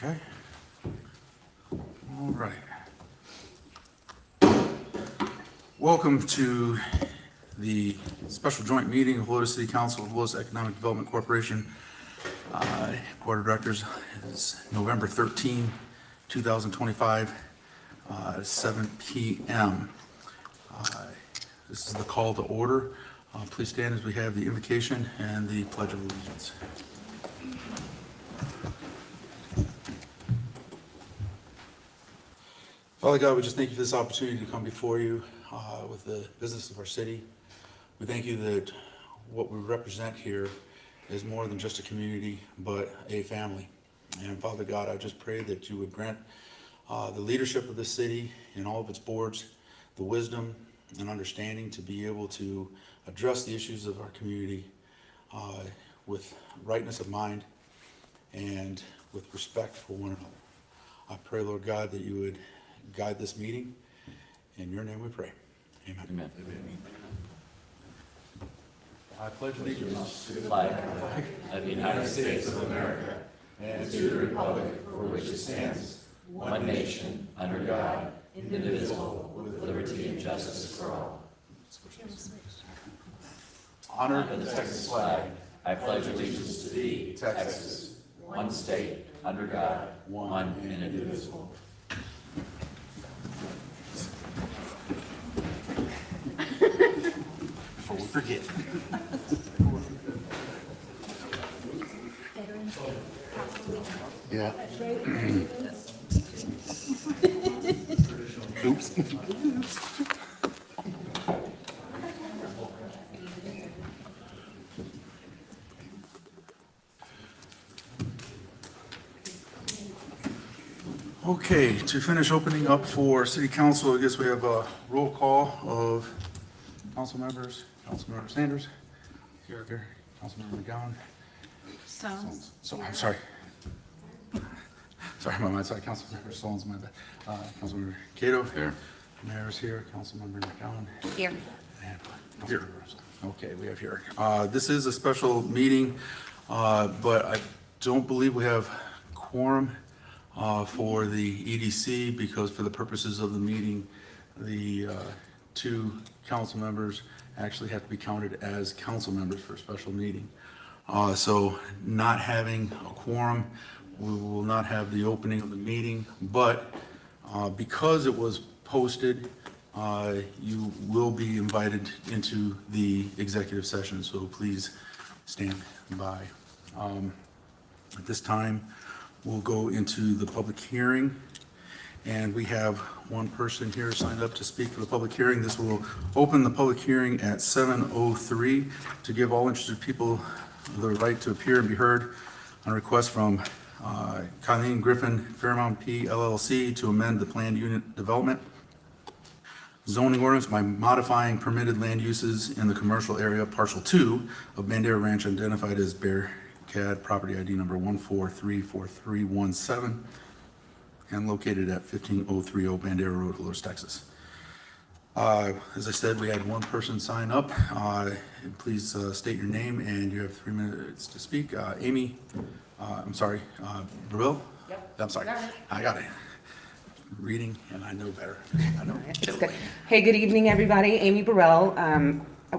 Okay. All right. Welcome to the special joint meeting of Helotes City Council and Helotes Economic Development Corporation. Board of Directors is November 13, 2025, 7 p.m. This is the call to order. Please stand as we have the invocation and the Pledge of Allegiance. Father God, we just thank you for this opportunity to come before you with the business of our city. We thank you that what we represent here is more than just a community, but a family. And Father God, I just pray that you would grant the leadership of the city and all of its boards the wisdom and understanding to be able to address the issues of our community with rightness of mind and with respect for one another. I pray, Lord God, that you would guide this meeting. In your name we pray. Amen. Amen. I pledge allegiance To the flag of the United States of America and to the republic for which it stands, one nation, under God, indivisible, with liberty and justice for all. Honor Under the Texas flag, I pledge allegiance to thee, Texas, one state, under God, one and indivisible. before we forget. Yeah. Oops. Okay, to finish opening up for City Council, I guess we have a roll call of council members. Councilmember Sanders, here. Councilmember McGowan. So I'm sorry. Sorry, my mind. Sorry, Councilmember Stone's my bad. Councilmember Cato. Here. Mayor's here. Councilmember McGowan. Here. And here. Okay, we have here. This is a special meeting, but I don't believe we have quorum for the EDC because for the purposes of the meeting, the two council members actually have to be counted as council members for a special meeting. So not having a quorum, we will not have the opening of the meeting, but because it was posted, you will be invited into the executive session, so please stand by. At this time, we'll go into the public hearing, and we have one person here signed up to speak for the public hearing. This will open the public hearing at 7:03 to give all interested people the right to appear and be heard on a request from Colleen Griffin Fairmount P. LLC to amend the planned unit development zoning ordinance by modifying permitted land uses in the commercial area, parcel 2 of Bandera Ranch, identified as Bearcat, property ID number 1434317, and located at 15030 Bandera Road, Helotes, Texas. As I said, we had one person sign up. Please state your name, and you have 3 minutes to speak. Amy, Burrell? Yep. I'm sorry, I got it. Reading, and I know better. I know. It's good. Hey, good evening, everybody. Amy Burrell,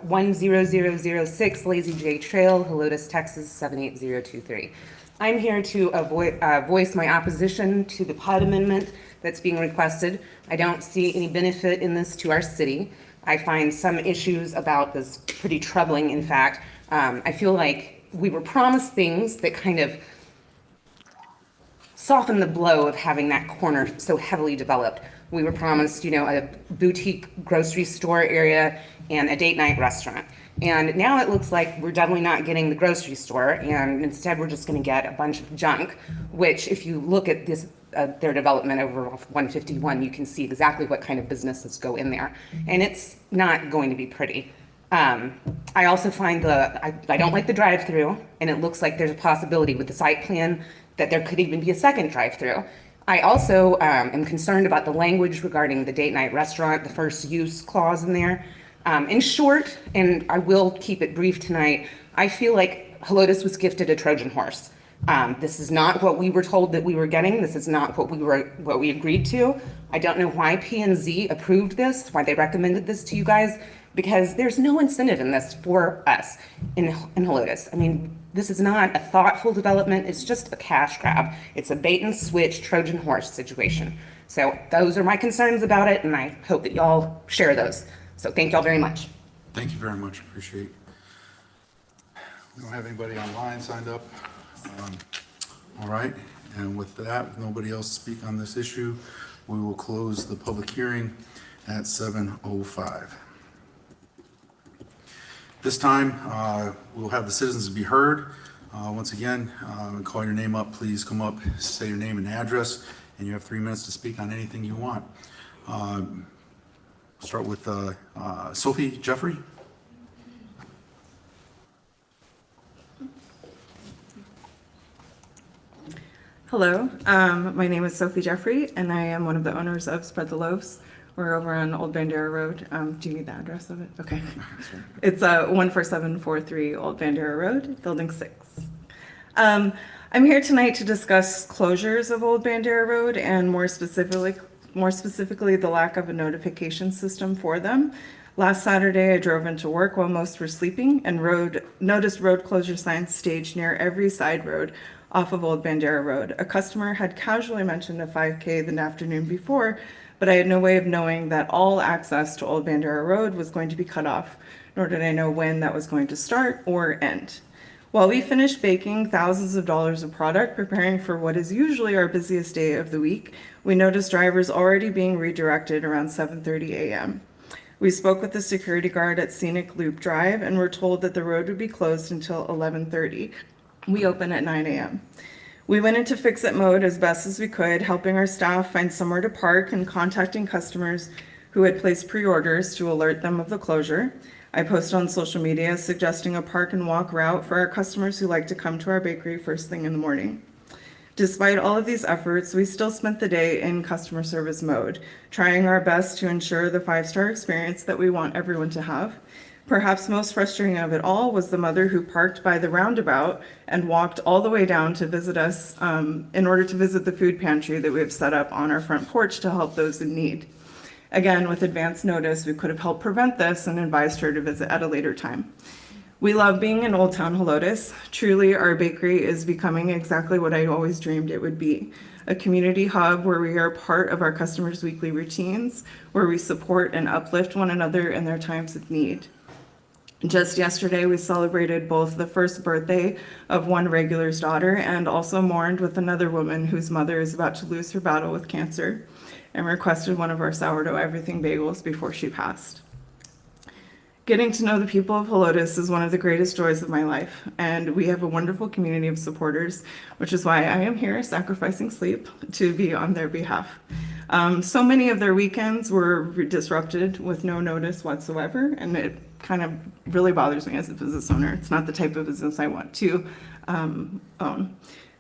10006 Lazy J Trail, Helotes, Texas, 78023. I'm here to voice my opposition to the PUD amendment that's being requested. I don't see any benefit in this to our city. I find some issues about this pretty troubling, in fact. I feel like we were promised things that kind of soften the blow of having that corner so heavily developed. We were promised, a boutique grocery store area and a date night restaurant. And now it looks like we're definitely not getting the grocery store, and instead we're just going to get a bunch of junk, which if you look at this, their development over off 151, you can see exactly what kind of businesses go in there. And it's not going to be pretty. I also find I don't like the drive-through, and it looks like there's a possibility with the site plan that there could even be a second drive-through. I also am concerned about the language regarding the date night restaurant, the first use clause in there. In short, and I will keep it brief tonight, I feel like Helotes was gifted a Trojan horse. This is not what we were told that we were getting. This is not what we agreed to. I don't know why P&Z approved this, why they recommended this to you guys, because there's no incentive in this for us in Helotes. I mean, this is not a thoughtful development. It's just a cash grab. It's a bait and switch Trojan horse situation. So those are my concerns about it, and I hope that y'all share those. So thank y'all very much. Thank you very much, appreciate it. We don't have anybody online signed up. All right, and with that, with nobody else to speak on this issue, we will close the public hearing at 7:05. This time, we'll have the citizens be heard. Once again, call your name up, please come up, say your name and address, and you have 3 minutes to speak on anything you want. Start with Sophie Jeffrey. Hello, my name is Sophie Jeffrey, and I am one of the owners of Spread the Loaves. We're over on Old Bandera Road. Do you need the address of it? Okay. It's 14743 Old Bandera Road, Building 6. I'm here tonight to discuss closures of Old Bandera Road and more specifically the lack of a notification system for them. Last Saturday, I drove into work while most were sleeping and noticed road closure signs staged near every side road off of Old Bandera Road. A customer had casually mentioned a 5K the afternoon before, but I had no way of knowing that all access to Old Bandera Road was going to be cut off, nor did I know when that was going to start or end. While we finished baking thousands of dollars of product, preparing for what is usually our busiest day of the week, we noticed drivers already being redirected around 7:30 a.m. We spoke with the security guard at Scenic Loop Drive and were told that the road would be closed until 11:30. We open at 9 a.m. We went into fix-it mode as best as we could, helping our staff find somewhere to park and contacting customers who had placed pre-orders to alert them of the closure. I posted on social media suggesting a park and walk route for our customers who like to come to our bakery first thing in the morning. Despite all of these efforts, we still spent the day in customer service mode, trying our best to ensure the 5-star experience that we want everyone to have. Perhaps most frustrating of it all was the mother who parked by the roundabout and walked all the way down to visit us in order to visit the food pantry that we have set up on our front porch to help those in need. Again, with advance notice, we could have helped prevent this and advised her to visit at a later time. We love being in Old Town Helotes. Truly, our bakery is becoming exactly what I always dreamed it would be. A community hub where we are part of our customers' weekly routines, where we support and uplift one another in their times of need. Just yesterday, we celebrated both the first birthday of one regular's daughter and also mourned with another woman whose mother is about to lose her battle with cancer and requested one of our sourdough everything bagels before she passed. Getting to know the people of Helotes is one of the greatest joys of my life, and we have a wonderful community of supporters, which is why I am here sacrificing sleep to be on their behalf. So many of their weekends were disrupted with no notice whatsoever, and it kind of really bothers me as a business owner. It's not the type of business I want to own.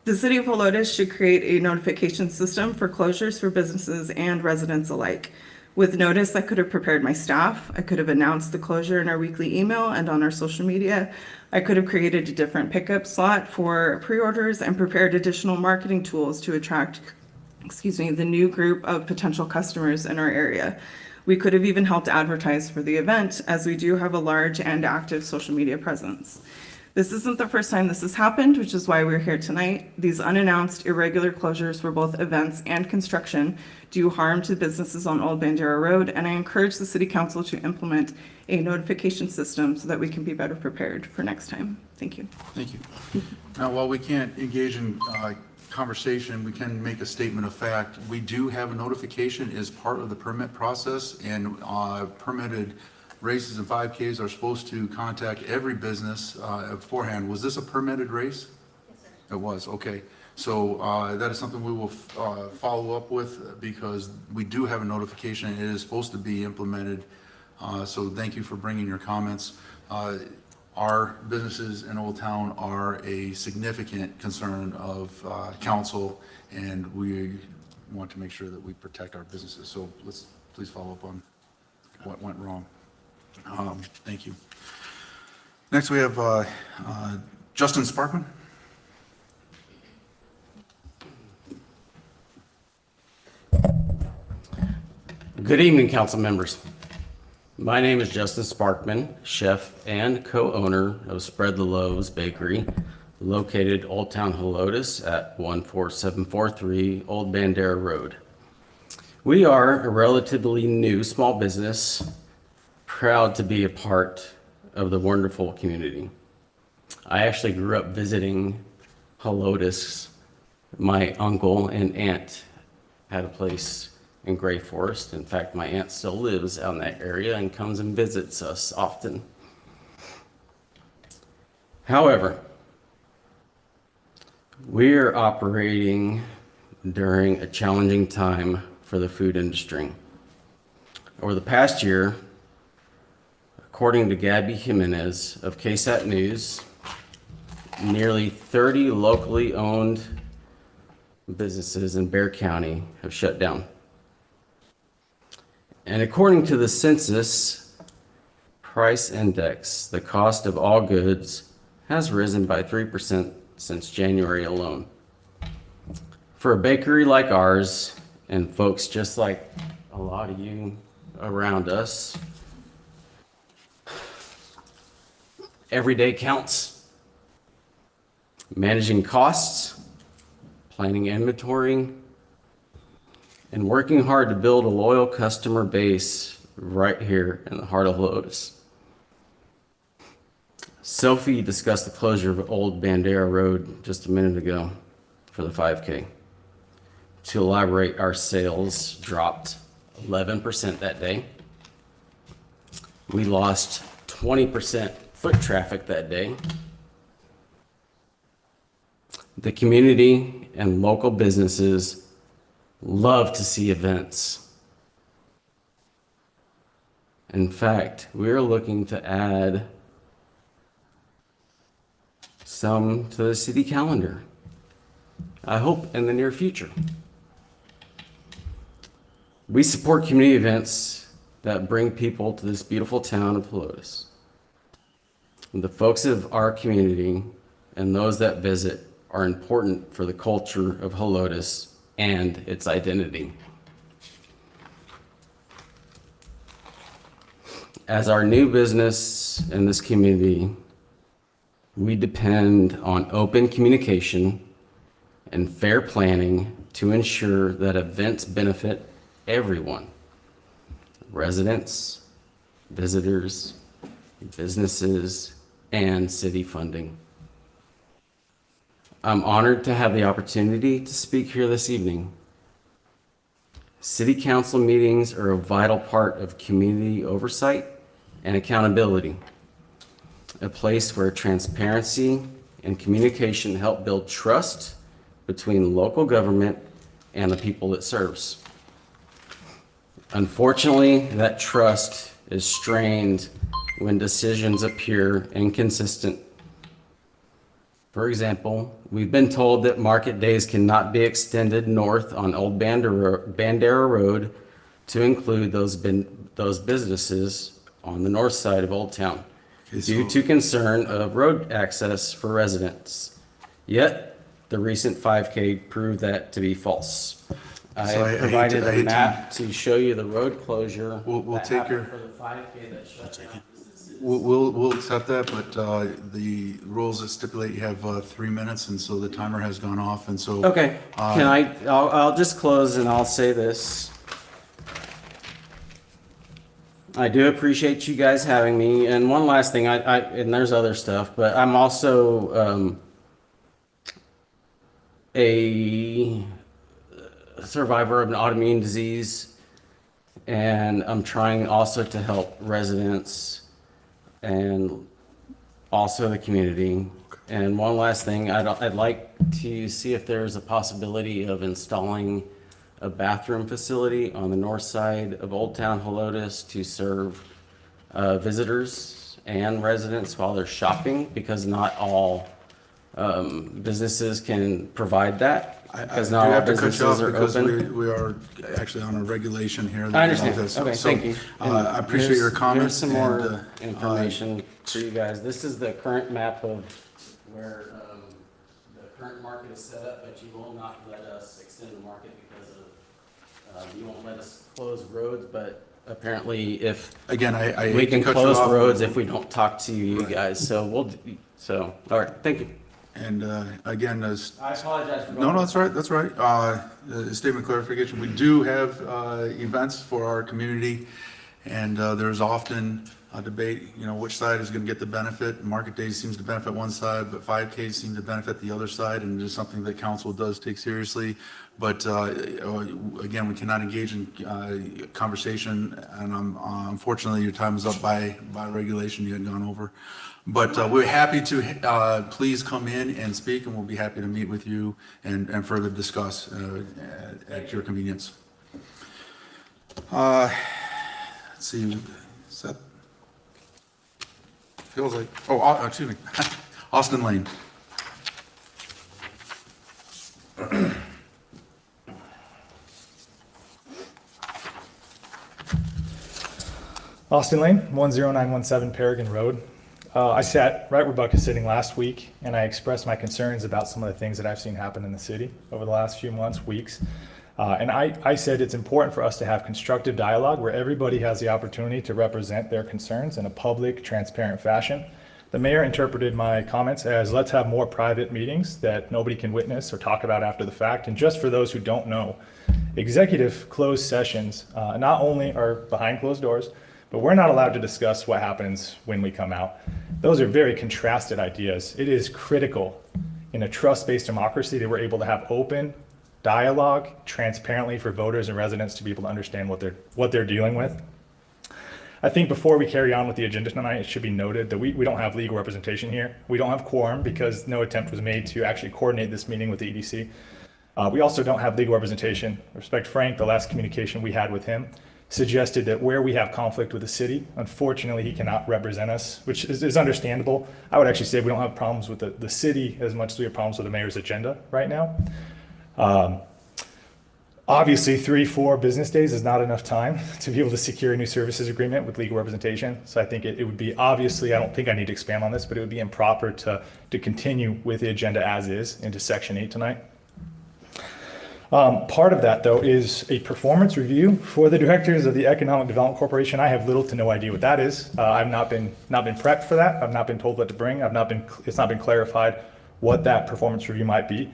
The city of Helotes should create a notification system for closures for businesses and residents alike. With notice, I could have prepared my staff. I could have announced the closure in our weekly email and on our social media. I could have created a different pickup slot for pre-orders and prepared additional marketing tools to attract, the new group of potential customers in our area. We could have even helped advertise for the event, as we do have a large and active social media presence. This isn't the first time this has happened, which is why we're here tonight. These unannounced irregular closures for both events and construction do harm to businesses on Old Bandera Road, and I encourage the City Council to implement a notification system so that we can be better prepared for next time. Thank you. Thank you. Now, while we can't engage in conversation, we can make a statement of fact. We do have a notification as part of the permit process, and permitted races and 5Ks are supposed to contact every business beforehand. Was this a permitted race? Yes, sir. It was, okay. So that is something we will follow up with, because we do have a notification and it is supposed to be implemented. So thank you for bringing your comments. Our businesses in Old Town are a significant concern of council, and we want to make sure that we protect our businesses. So let's please follow up on what went wrong. Thank you. Next we have Justin Sparkman. Good evening, council members. My name is Justin Sparkman, chef and co-owner of Spread the Loaves Bakery, located Old Town Helotes at 14743 Old Bandera Road. We are a relatively new small business, proud to be a part of the wonderful community. I actually grew up visiting Helotes. My uncle and aunt had a place in Gray Forest. In fact, my aunt still lives out in that area and comes and visits us often. However, we are operating during a challenging time for the food industry. Over the past year, according to Gabby Jimenez of KSAT News, nearly 30 locally owned businesses in Bexar County have shut down. And according to the Census Price Index, the cost of all goods has risen by 3% since January alone. For a bakery like ours, and folks just like a lot of you around us, every day counts. Managing costs, planning inventory, and working hard to build a loyal customer base right here in the heart of Helotes. Sophie discussed the closure of Old Bandera Road just a minute ago for the 5K. To elaborate, our sales dropped 11% that day. We lost 20% foot traffic that day. The community and local businesses love to see events. In fact, we're looking to add some to the city calendar, I hope in the near future. We support community events that bring people to this beautiful town of Helotes. The folks of our community and those that visit are important for the culture of Helotes and its identity. As our new business in this community, we depend on open communication and fair planning to ensure that events benefit everyone: residents, visitors, businesses, and city funding. I'm honored to have the opportunity to speak here this evening. City council meetings are a vital part of community oversight and accountability, a place where transparency and communication help build trust between local government and the people it serves. Unfortunately, that trust is strained when decisions appear inconsistent. For example, we've been told that market days cannot be extended north on Old Bandera Road to include those businesses on the north side of Old Town due to concern of road access for residents. Yet, the recent 5K proved that to be false. I have provided a map to show you the road closure We'll that take happened your- for the 5K that shut down. We'll accept that, but the rules that stipulate you have 3 minutes, and so the timer has gone off, and so. Okay, I'll just close and I'll say this. I do appreciate you guys having me. And one last thing, and there's other stuff, but I'm also a survivor of an autoimmune disease, and I'm trying also to help residents and also the community. And one last thing, I'd like to see if there's a possibility of installing a bathroom facility on the north side of Old Town Helotes to serve visitors and residents while they're shopping, because not all businesses can provide that. I Because do not all have to cut you off businesses are because open. we are actually on a regulation here. I understand. So- Okay, so, thank you. I appreciate your comments. Here's some and, more information for you guys. This is the current map of where the current market is set up, but you will not let us extend the market because of You won't let us close roads, but apparently if Again, I we hate to can cut you close off, roads if we don't talk to you guys, so all right, thank you. And again, as I apologize for no, no, that's right, that's right. Statement clarification, we do have events for our community, and there's often a debate, which side is going to get the benefit. Market days seems to benefit one side, but 5Ks seem to benefit the other side, and it is something that council does take seriously. But again, we cannot engage in conversation, and unfortunately, your time is up by regulation. You had gone over. But we're happy to please come in and speak, and we'll be happy to meet with you and further discuss at your convenience. Let's see, is that, feels like, excuse me, Austin Lane. Austin Lane, 10917 Paragon Road. I sat right where Buck is sitting last week, and I expressed my concerns about some of the things that I've seen happen in the city over the last few months, weeks. And I said it's important for us to have constructive dialogue where everybody has the opportunity to represent their concerns in a public, transparent fashion. The mayor interpreted my comments as let's have more private meetings that nobody can witness or talk about after the fact. And just for those who don't know, executive closed sessions not only are behind closed doors, but we're not allowed to discuss what happens when we come out. Those are very contrasted ideas. It is critical in a trust-based democracy that we're able to have open dialogue transparently for voters and residents to be able to understand what they're dealing with. I think before we carry on with the agenda tonight, it should be noted that we don't have legal representation here. We don't have quorum because no attempt was made to actually coordinate this meeting with the EDC. We also don't have legal representation. I respect Frank, the last communication we had with him suggested that where we have conflict with the city, unfortunately, he cannot represent us, which is understandable. I would actually say we don't have problems with the city as much as we have problems with the mayor's agenda right now. Obviously, 3-4 business days is not enough time to be able to secure a new services agreement with legal representation. So I think it would be, obviously, I don't think I need to expand on this, but it would be improper to continue with the agenda as is into Section 8 tonight. Part of that, though, is a performance review for the directors of the Economic Development Corporation. I have little to no idea what that is. I've not been prepped for that. I've not been told what to bring. It's not been clarified what that performance review might be.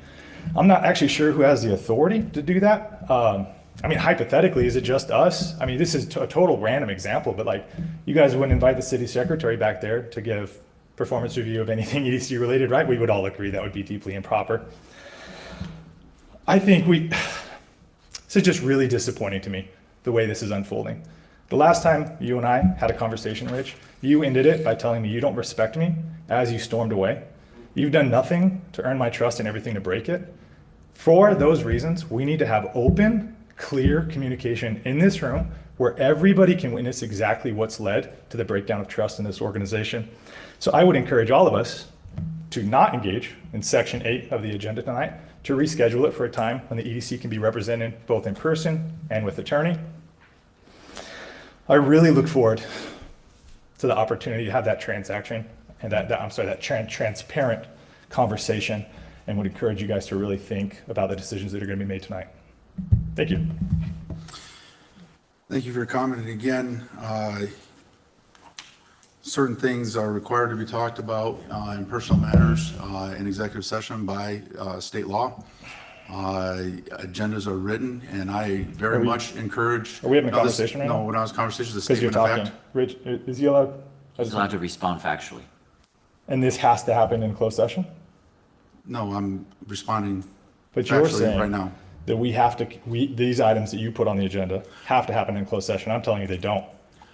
I'm not actually sure who has the authority to do that. I mean, hypothetically, is it just us? I mean, this is a total random example, but like, you guys wouldn't invite the city secretary back there to give performance review of anything EDC related, right? We would all agree that would be deeply improper. I think this is just really disappointing to me, the way this is unfolding. The last time you and I had a conversation, Rich, you ended it by telling me you don't respect me as you stormed away. You've done nothing to earn my trust and everything to break it. For those reasons, we need to have open, clear communication in this room where everybody can witness exactly what's led to the breakdown of trust in this organization. So I would encourage all of us to not engage in Section 8 of the agenda tonight, to reschedule it for a time when the EDC can be represented both in person and with attorney. I really look forward to the opportunity to have that transaction and that transparent conversation, and would encourage you guys to really think about the decisions that are going to be made tonight. Thank you. Thank you for your comment. And again, certain things are required to be talked about in personal matters in executive session by state law. Agendas are written, and I very much encourage. Are we having a conversation right now? No, when I was conversation, the Because you're statement of talking. fact. Rich, is he allowed? He's allowed to respond factually. And this has to happen in closed session? No, I'm responding But you're factually saying right now. that these items that you put on the agenda have to happen in closed session. I'm telling you they don't.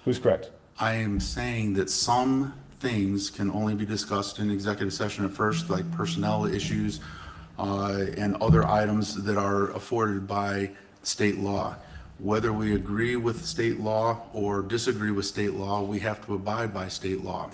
Who's correct? I am saying that some things can only be discussed in executive session at first, like personnel issues and other items that are afforded by state law. Whether we agree with state law or disagree with state law, we have to abide by state law.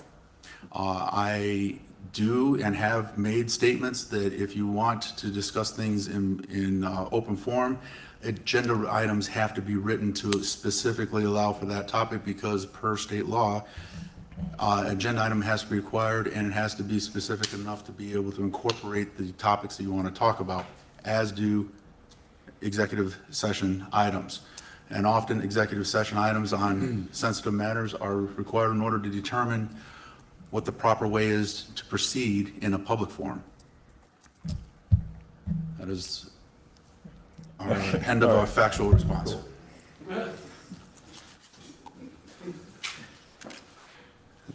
I do and have made statements that if you want to discuss things in open forum, agenda items have to be written to specifically allow for that topic, because per state law, agenda item has to be required and it has to be specific enough to be able to incorporate the topics that you want to talk about, as do executive session items. And often executive session items on sensitive matters are required in order to determine what the proper way is to proceed in a public forum. That is our end of our factual response. At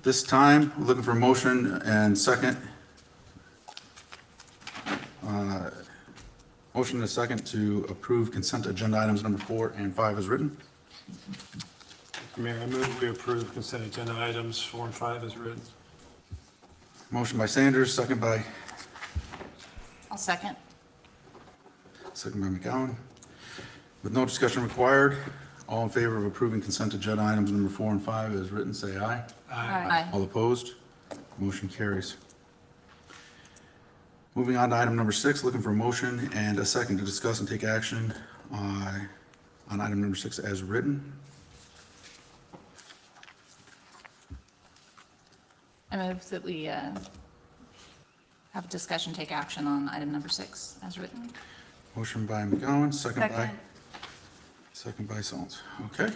this time, we're looking for a motion and second. Motion and a second to approve consent agenda items number 4 and 5 as written. Mayor, I move we approve consent agenda items 4 and 5 as written. Motion by Sanders, second by I'll second. McGowan. With no discussion required, all in favor of approving consent agenda items number 4 and 5 as written, say aye. Aye. All opposed? Motion carries. Moving on to item number 6, looking for a motion and a second to discuss and take action on item number 6 as written. I move that we have a discussion, take action on item number 6 as written. Motion by McGowan, second by Solons. Okay.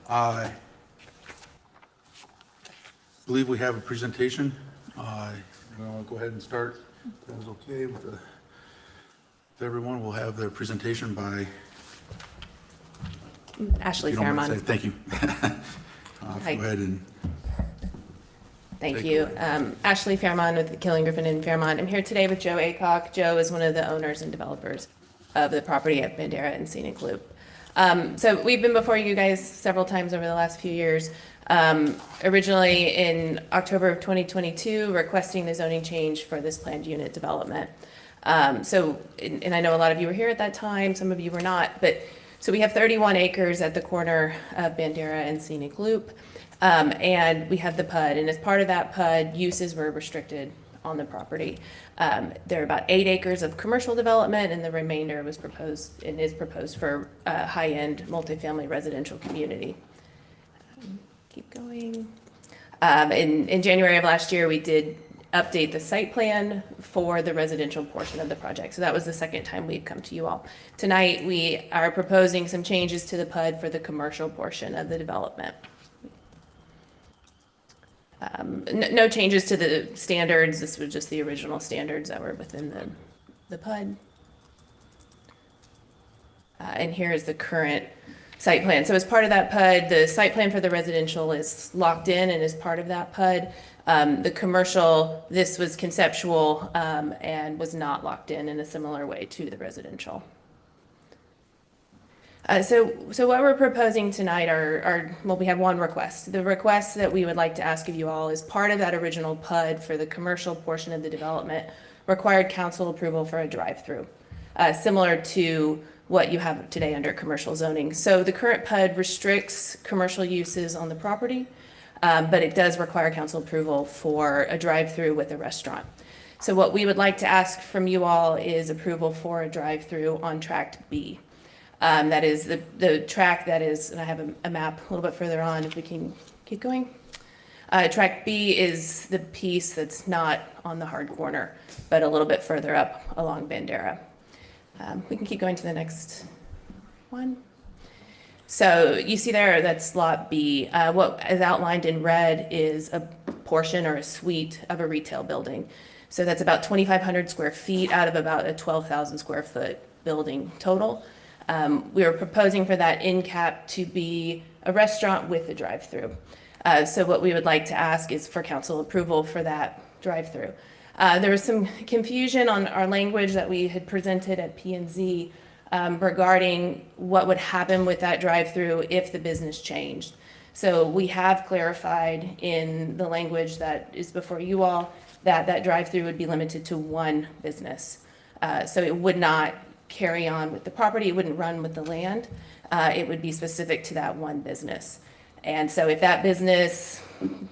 I believe we have a presentation. I'll go ahead and start. If that is okay with everyone, we'll have their presentation by Ashley if you don't mind Fairmont. saying- Thank you. Hi. Go ahead and Thank Thank you. Ashley Fairmont with Killing Griffin in Fairmont. I'm here today with Joe Acock. Joe is one of the owners and developers of the property at Bandera and Scenic Loop. So we've been before you guys several times over the last few years. Originally in October of 2022, requesting the zoning change for this planned unit development. And I know a lot of you were here at that time, some of you were not, but so we have 31 acres at the corner of Bandera and Scenic Loop. And we have the PUD, and as part of that PUD, uses were restricted on the property. There are about 8 acres of commercial development, and the remainder was proposed and is proposed for a high-end multifamily residential community. Keep going. In January of last year, we did update the site plan for the residential portion of the project. So that was the second time we've come to you all. Tonight, we are proposing some changes to the PUD for the commercial portion of the development. No changes to the standards. This was just the original standards that were within the PUD. And here is the current site plan. So as part of that PUD, the site plan for the residential is locked in and is part of that PUD. The commercial, this was conceptual and was not locked in a similar way to the residential. So what we're proposing tonight well, we have one request. The request that we would like to ask of you all is part of that original PUD for the commercial portion of the development required council approval for a drive-through, similar to what you have today under commercial zoning. So the current PUD restricts commercial uses on the property, but it does require council approval for a drive-through with a restaurant. So what we would like to ask from you all is approval for a drive-through on tract B. That is the track that is, and I have a map a little bit further on if we can keep going. Track B is the piece that's not on the hard corner, but a little bit further up along Bandera. We can keep going to the next one. So you see there, that's lot B. What is outlined in red is a portion or a suite of a retail building. So that's about 2,500 square feet out of about a 12,000 square foot building total. We are proposing for that end cap to be a restaurant with a drive-through. So what we would like to ask is for council approval for that drive-through. There was some confusion on our language that we had presented at P&Z regarding what would happen with that drive-through if the business changed. So we have clarified in the language that is before you all that that drive-through would be limited to one business. So it would not carry on with the property, it wouldn't run with the land. It would be specific to that one business. And so if that business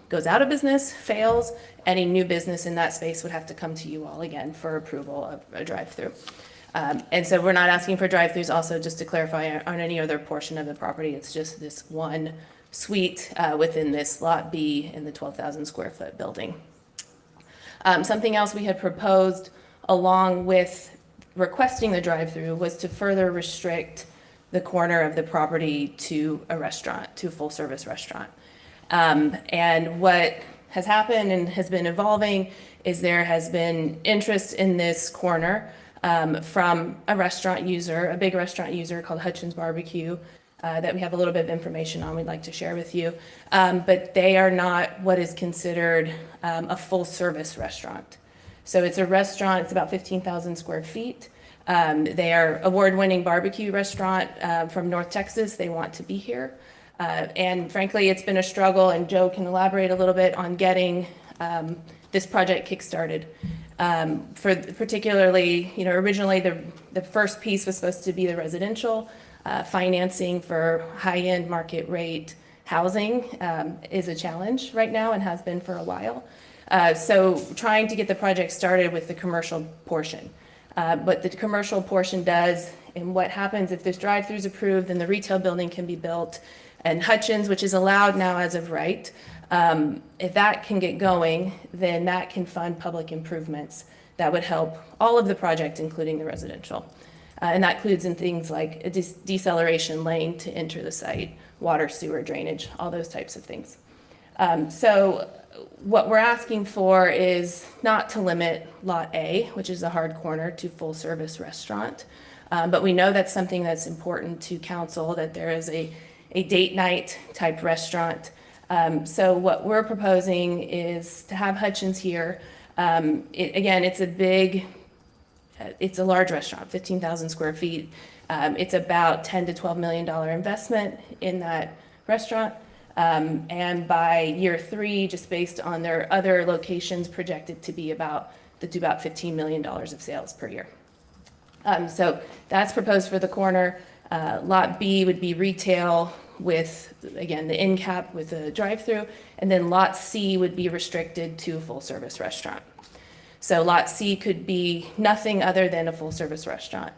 goes out of business, fails, any new business in that space would have to come to you all again for approval of a drive-through. And so we're not asking for drive-throughs also, just to clarify, on any other portion of the property. It's just this one suite within this lot B in the 12,000 square foot building. Something else we had proposed along with requesting the drive-through was to further restrict the corner of the property to a restaurant, to a full-service restaurant. And what has happened and has been evolving is there has been interest in this corner from a restaurant user, a big restaurant user called Hutchins Barbecue, that we have a little bit of information on we'd like to share with you. But they are not what is considered a full-service restaurant. So it's a restaurant, it's about 15,000 square feet. They are award-winning barbecue restaurant from North Texas. They want to be here. And frankly, it's been a struggle, and Joe can elaborate a little bit on getting this project kickstarted. For particularly, originally the first piece was supposed to be the residential financing for high-end market rate housing is a challenge right now and has been for a while. So trying to get the project started with the commercial portion. But the commercial portion does, and what happens if this drive-through is approved, then the retail building can be built. And Hutchins, which is allowed now as of right, if that can get going, then that can fund public improvements that would help all of the project, including the residential. And that includes in things like a deceleration lane to enter the site, water, sewer, drainage, all those types of things. So what we're asking for is not to limit Lot A, which is a hard corner, to full-service restaurant. But we know that's something that's important to council, that there is a date night type restaurant. So what we're proposing is to have Hutchins here. It's a large restaurant, 15,000 square feet. It's about $10 to $12 million investment in that restaurant. And by year 3, just based on their other locations, projected to be about $15 million of sales per year. So that's proposed for the corner. Lot B would be retail with, again, the end cap with a drive-through, and then Lot C would be restricted to a full-service restaurant. So Lot C could be nothing other than a full-service restaurant.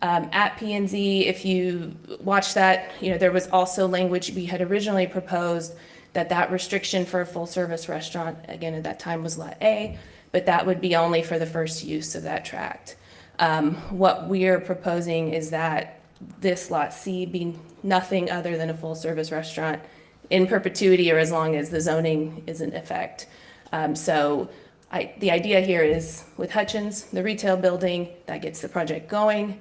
At P&Z, if you watch that, there was also language we had originally proposed that restriction for a full-service restaurant, again, at that time was Lot A, but that would be only for the first use of that tract. What we're proposing is that this Lot C be nothing other than a full-service restaurant in perpetuity, or as long as the zoning is in effect. The idea here is with Hutchins, the retail building, that gets the project going,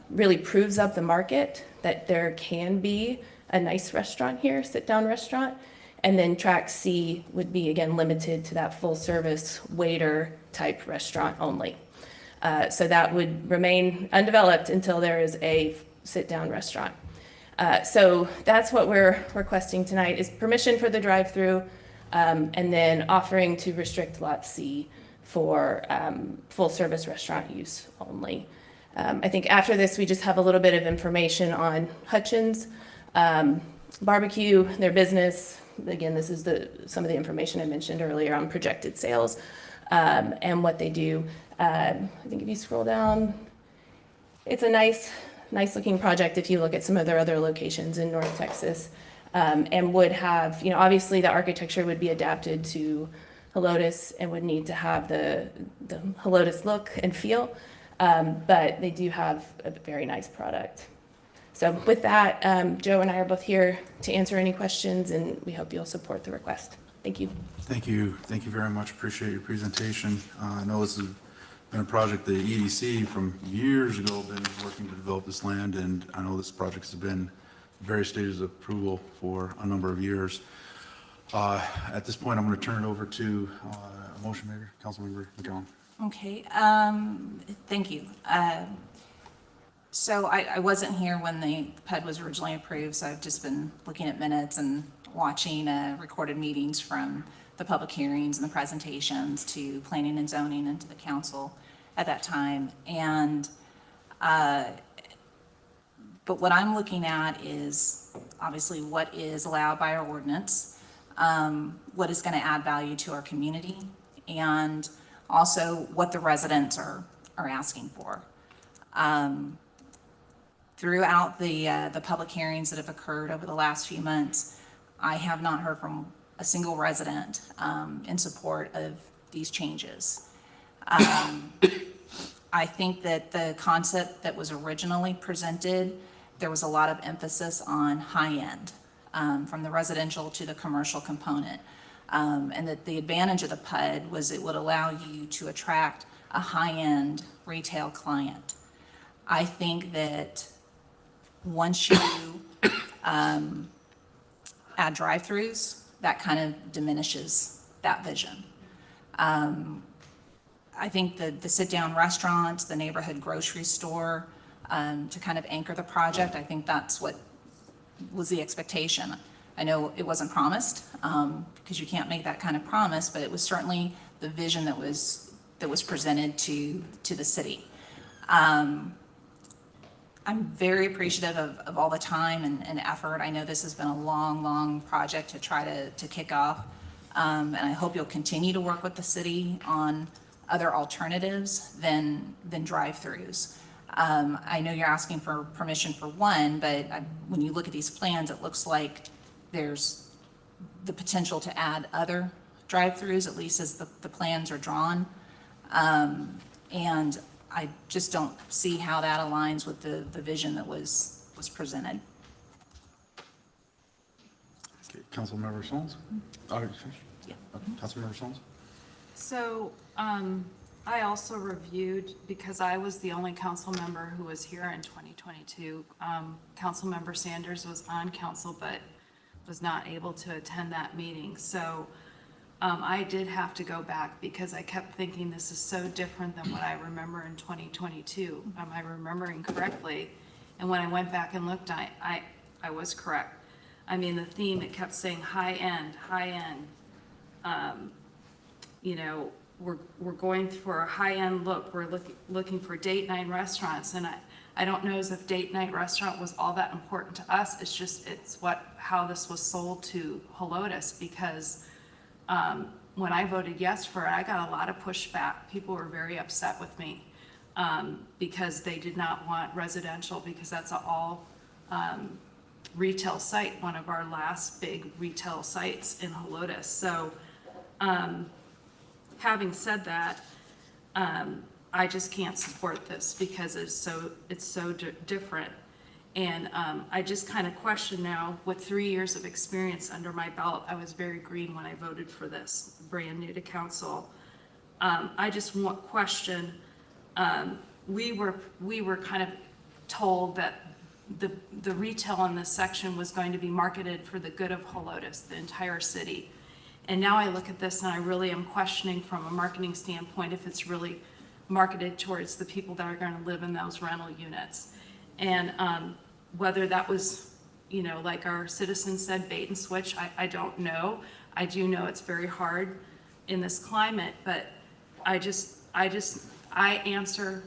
really proves up the market that there can be a nice restaurant here, sit-down restaurant. And then tract C would be, again, limited to that full-service waiter type restaurant only. So that would remain undeveloped until there is a sit-down restaurant. So that's what we're requesting tonight, is permission for the drive-through, and then offering to restrict Lot C for full-service restaurant use only. I think after this, we just have a little bit of information on Hutchins Barbecue, their business. Again, this is some of the information I mentioned earlier on projected sales and what they do. I think if you scroll down, it's a nice looking project if you look at some of their other locations in North Texas, and would have, obviously the architecture would be adapted to Helotes and would need to have the Helotes look and feel, but they do have a very nice product. So with that, Joe and I are both here to answer any questions, and we hope you'll support the request. Thank you. Thank you very much. Appreciate your presentation. I know this has been a project the EDC from years ago been working to develop this land, and I know this project has been various stages of approval for a number of years. At this point, I'm going to turn it over to a motion maker, Councilmember McCollum. Okay, thank you. So I wasn't here when the PUD was originally approved, so I've just been looking at minutes and watching recorded meetings from the public hearings and the presentations to planning and zoning and to the council at that time. And but what I'm looking at is obviously what is allowed by our ordinance, what is going to add value to our community, and also what the residents are asking for. Throughout the public hearings that have occurred over the last few months, I have not heard from a single resident in support of these changes. I think that the concept that was originally presented, there was a lot of emphasis on high-end, from the residential to the commercial component. And that the advantage of the PUD was it would allow you to attract a high-end retail client. I think that once you add drive-throughs, that kind of diminishes that vision. I think the sit-down restaurants, the neighborhood grocery store, to kind of anchor the project, I think that's what was the expectation. I know it wasn't promised, because you can't make that kind of promise, but it was certainly the vision that was presented to the city. I'm very appreciative of all the time and effort. I know this has been a long project to try to kick off. And I hope you'll continue to work with the city on other alternatives than drive-throughs. I know you're asking for permission for one, but when you look at these plans, it looks like there's the potential to add other drive-throughs, at least as the plans are drawn. And I just don't see how that aligns with the vision that was presented. Okay, Councilmember Solms? You finished? Yeah. Okay, Councilmember Solms? So, I also reviewed, because I was the only council member who was here in 2022. Councilmember Sanders was on council, but was not able to attend that meeting. So, I did have to go back because I kept thinking this is so different than what I remember in 2022. Am I remembering correctly? And when I went back and looked, I was correct. I mean, the theme, it kept saying high end. You know, we're going for a high-end look. We're looking for date night restaurants, and I don't know as if date night restaurant was all that important to us. It's just how this was sold to Helotes, because when I voted yes for it, I got a lot of pushback. People were very upset with me because they did not want residential, because that's an all retail site, one of our last big retail sites in Helotes. So having said that, I just can't support this because it's so different. And I just kind of question now, with 3 years of experience under my belt, I was very green when I voted for this, brand new to council. I just question, we were kind of told that the retail in this section was going to be marketed for the good of Helotes, the entire city. And now I look at this and I really am questioning from a marketing standpoint if it's really marketed towards the people that are going to live in those rental units. And whether that was, you know, like our citizens said, bait and switch, I don't know. I do know it's very hard in this climate, but I answer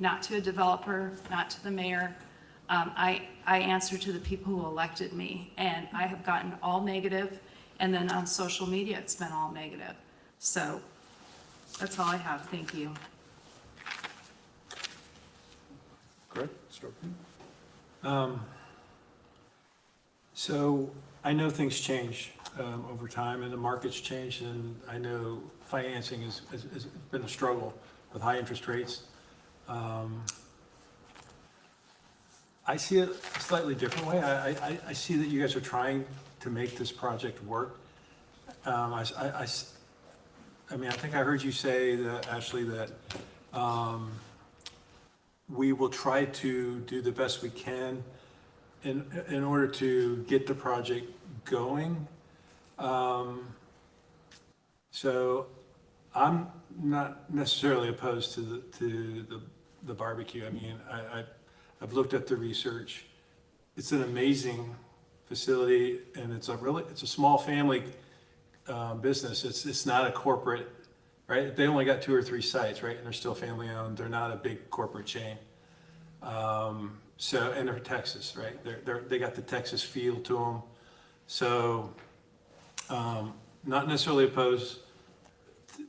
not to a developer, not to the mayor. I answer to the people who elected me, and I have gotten all negative. And then on social media, it's been all negative. So that's all I have. Thank you. Greg? So I know things change over time, and the market's changed, and I know financing has been a struggle with high interest rates. I see it a slightly different way. I see that you guys are trying to make this project work. I mean, I think I heard you say that, Ashley, that we will try to do the best we can in order to get the project going. So I'm not necessarily opposed to the barbecue. I mean, I've looked at the research. It's an amazing facility, and it's a small family business. It's not a corporate, right? They only got 2 or 3 sites, right? And they're still family owned. They're not a big corporate chain. So, and they're Texas, right? They got the Texas feel to them. So, not necessarily opposed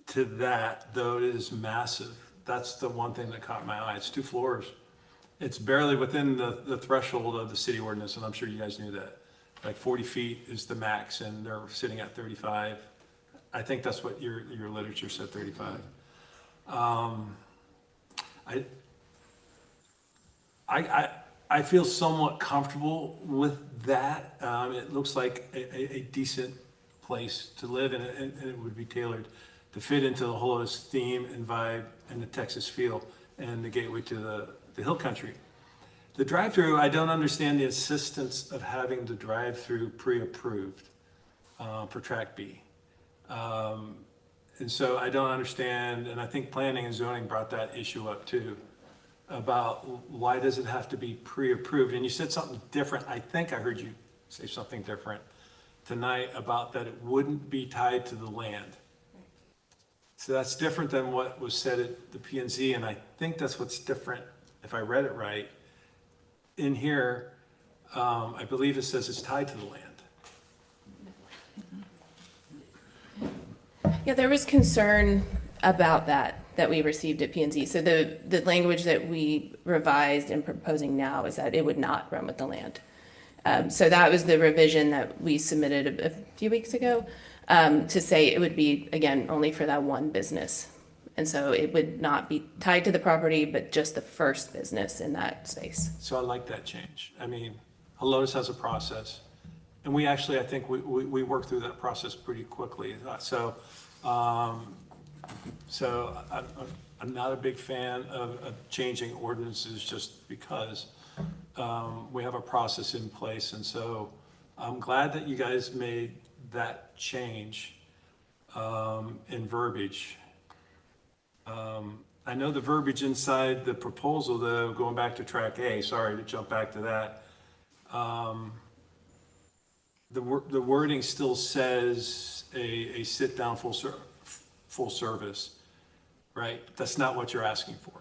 to that, though it is massive. That's the one thing that caught my eye. It's 2 floors. It's barely within the threshold of the city ordinance, and I'm sure you guys knew that. Like 40 feet is the max, and they're sitting at 35. I think that's what your literature said, 35. I feel somewhat comfortable with that. It looks like a decent place to live, and it would be tailored to fit into the Helotes theme and vibe and the Texas feel and the gateway to the hill country. The drive-through, I don't understand the insistence of having the drive-through pre-approved for Track B. And so I don't understand, and I think planning and zoning brought that issue up too, about why does it have to be pre-approved? And you said something different. I think I heard you say something different tonight about that it wouldn't be tied to the land. So that's different than what was said at the P&Z, and I think that's what's different, if I read it right. In here, I believe it says it's tied to the land. Yeah, there was concern about that we received at P&Z. So the language that we revised and proposing now is that it would not run with the land. So that was the revision that we submitted a few weeks ago, to say it would be, again, only for that one business. And so it would not be tied to the property, but just the first business in that space. So I like that change. I mean, Helotes has a process, and we actually, I think we worked through that process pretty quickly. So I'm not a big fan of changing ordinances just because we have a process in place. And so I'm glad that you guys made that change in verbiage. I know the verbiage inside the proposal, though, going back to Track A, sorry to jump back to that, the wording still says a sit-down full service, right? That's not what you're asking for.